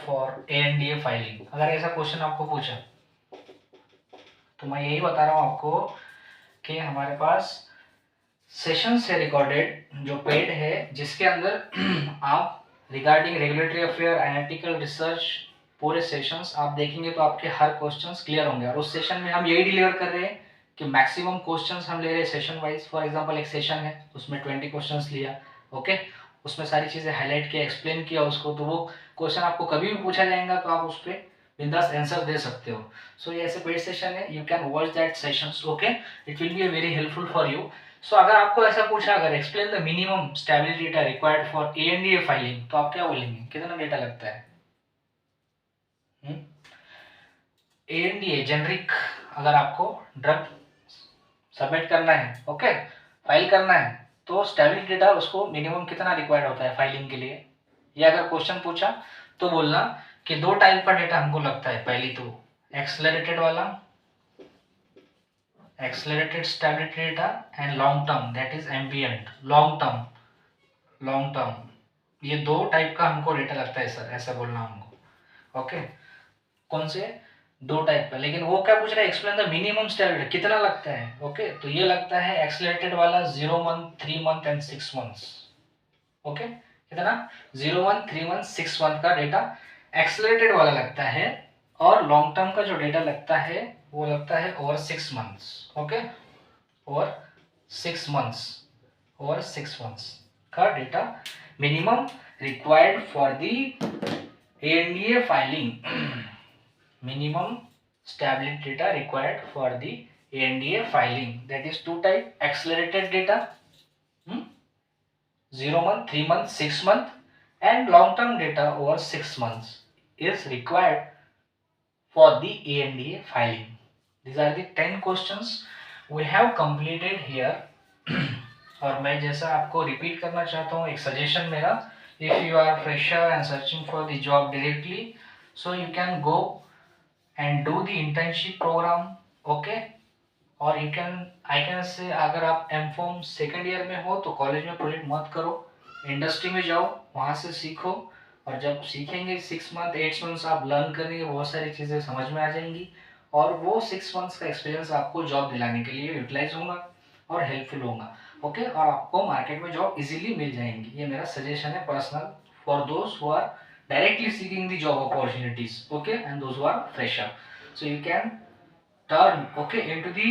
for ANDA filing. अगर ऐसा क्वेश्चन आपको पूछा तो मैं यही बता रहा हूँ आपको कि हमारे पास सेशन से रिकॉर्डेड जो पेड है, जिसके अंदर आप regarding regulatory affair, analytical research, पूरे सेशंस आप देखेंगे तो आपके हर क्वेश्चंस क्लियर होंगे। और उस सेशन में हम यही डिलीवर कर रहे हैं कि मैक्सिमम क्वेश्चंस हम ले रहे हैं सेशन वाइज। फॉर एग्जांपल एक सेशन है, उसमें 20 क्वेश्चंस लिया, ओके, उसमें सारी चीज़ें हाईलाइट किया, एक्सप्लेन किया उसको, तो वो क्वेश्चन आपको कभी भी पूछा जाएगा तो आप उस पर बिंदास आंसर दे सकते हो। सो ये ऐसे पेड सेशन है, you can watch that sessions, okay, it will be very helpful for you. So अगर आपको ऐसा पूछा, अगर explain the minimum stability data required for ANDA filing, तो आप क्या बोलेंगे, कितना डेटा लगता है? ANDA जेनरिक अगर आपको ड्रग सबमिट करना है, ओके, फाइल करना है, तो स्टेबिलिटी डेटा उसको मिनिमम कितना रिक्वायर्ड होता है फाइलिंग के लिए। या अगर क्वेश्चन पूछा तो बोलना कि 2 टाइप का डेटा हमको लगता है। पहली तो एक्सेलरेटेड वाला, accelerated stability data, and long term, that is ambient long term. ये 2 टाइप का हमको डेटा लगता है सर, ऐसा बोलना हमको, ओके। कौन से 2 टाइप का, लेकिन वो क्या पूछ रहा है, एक्सप्लेन द मिनिमम स्टेबिलिटी कितना लगता है, ओके, तो ये लगता है एक्सेलरेटेड वाला 0 month, 3 month and 6 months, okay, कितना 0 मंथ, 3 मंथ, 6 मंथ का डेटा एक्सेलरेटेड वाला लगता है। और लॉन्ग टर्म का जो डेटा लगता है वो लगता है over 6 months, okay, over 6 months का data minimum required for the ANDA filing. minimum stability data required for the ANDA filing, that is 2 type, accelerated data 0 month, 3 month, 6 month, and long term data over 6 months is required for the ANDA filing. These are the 10 questions we have completed here। और मैं जैसा आपको repeat करना चाहता हूँ, एक suggestion मेरा, if you are fresher and searching for the job directly, so you can go and do the internship program, okay, और I can say अगर आप M.Pharm सेकेंड ईयर में हो तो कॉलेज में प्रोजेक्ट मत करो, इंडस्ट्री में जाओ, वहाँ से सीखो, और जब सीखेंगे 6 मंथ 8 मंथ्स आप लर्न करेंगे, बहुत सारी चीज़ें समझ में आ जाएंगी, और वो 6 मंथ्स का एक्सपीरियंस आपको जॉब दिलाने के लिए यूटिलाइज होगा और हेल्पफुल होगा, ओके, और आपको मार्केट में जॉब इजीली मिल जाएंगी। ये मेरा सजेशन है personal for those who are directly seeking the job opportunities, okay, and those who are fresher, so you can turn, okay, into the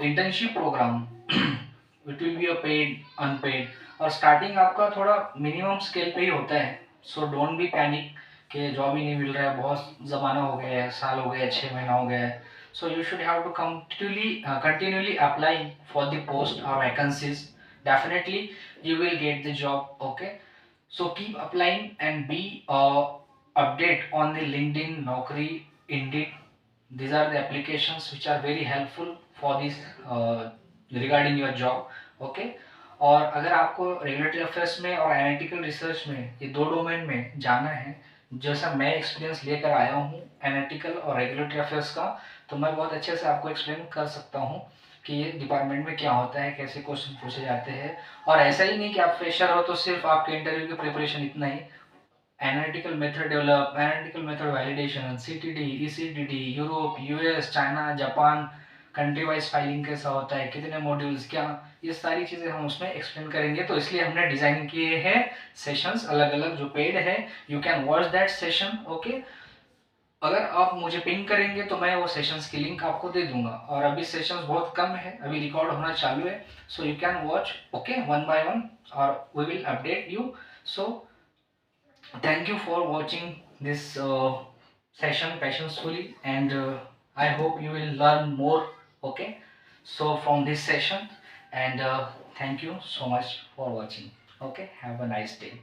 internship program। It will be a paid, unpaid, और starting आपका थोड़ा minimum scale पे ही होता है, so don't be panic कि job ही नहीं मिल रहा है, बहुत ज़माना हो गया है, साल हो गया है, 6 महीना हो गया है. So you should have to continually apply for the post or vacancies. Definitely you will get the job. Okay, so keep applying and be update on the LinkedIn, Naukri, Indeed. These are the applications which are very helpful for this regarding your job. Okay, और अगर आपको regulatory affairs में और analytical research में, ये दो domain में जाना है, जैसा मैं एक्सपीरियंस लेकर आया हूँ एनालिटिकल और रेगुलेटरी अफेयर्स का, तो मैं बहुत अच्छे से आपको एक्सप्लेन कर सकता हूँ कि ये डिपार्टमेंट में क्या होता है, कैसे क्वेश्चन पूछे जाते हैं. और ऐसा ही नहीं कि आप फ्रेशर हो तो सिर्फ आपके इंटरव्यू की प्रिपरेशन इतना ही. Analytical method develop, analytical method validation, CTD, eCTD, Europe, US, China, Japan, country wise filing कैसा होता है, कितने मॉड्यूल्स, क्या, ये सारी चीज़ें हम उसमें एक्सप्लेन करेंगे. तो इसलिए हमने डिज़ाइन किए हैं सेशंस अलग अलग जो पेड है. You can watch that session. Okay, अगर आप मुझे पिंग करेंगे तो मैं वो सेशंस की लिंक आपको दे दूंगा. और अभी सेशंस बहुत कम है, अभी रिकॉर्ड होना चालू है. So you can watch, okay, one by one, और we will update you. So thank you for watching this session patiently, and I hope you will learn more. Okay, so from this session, and thank you so much for watching. Okay, have a nice day.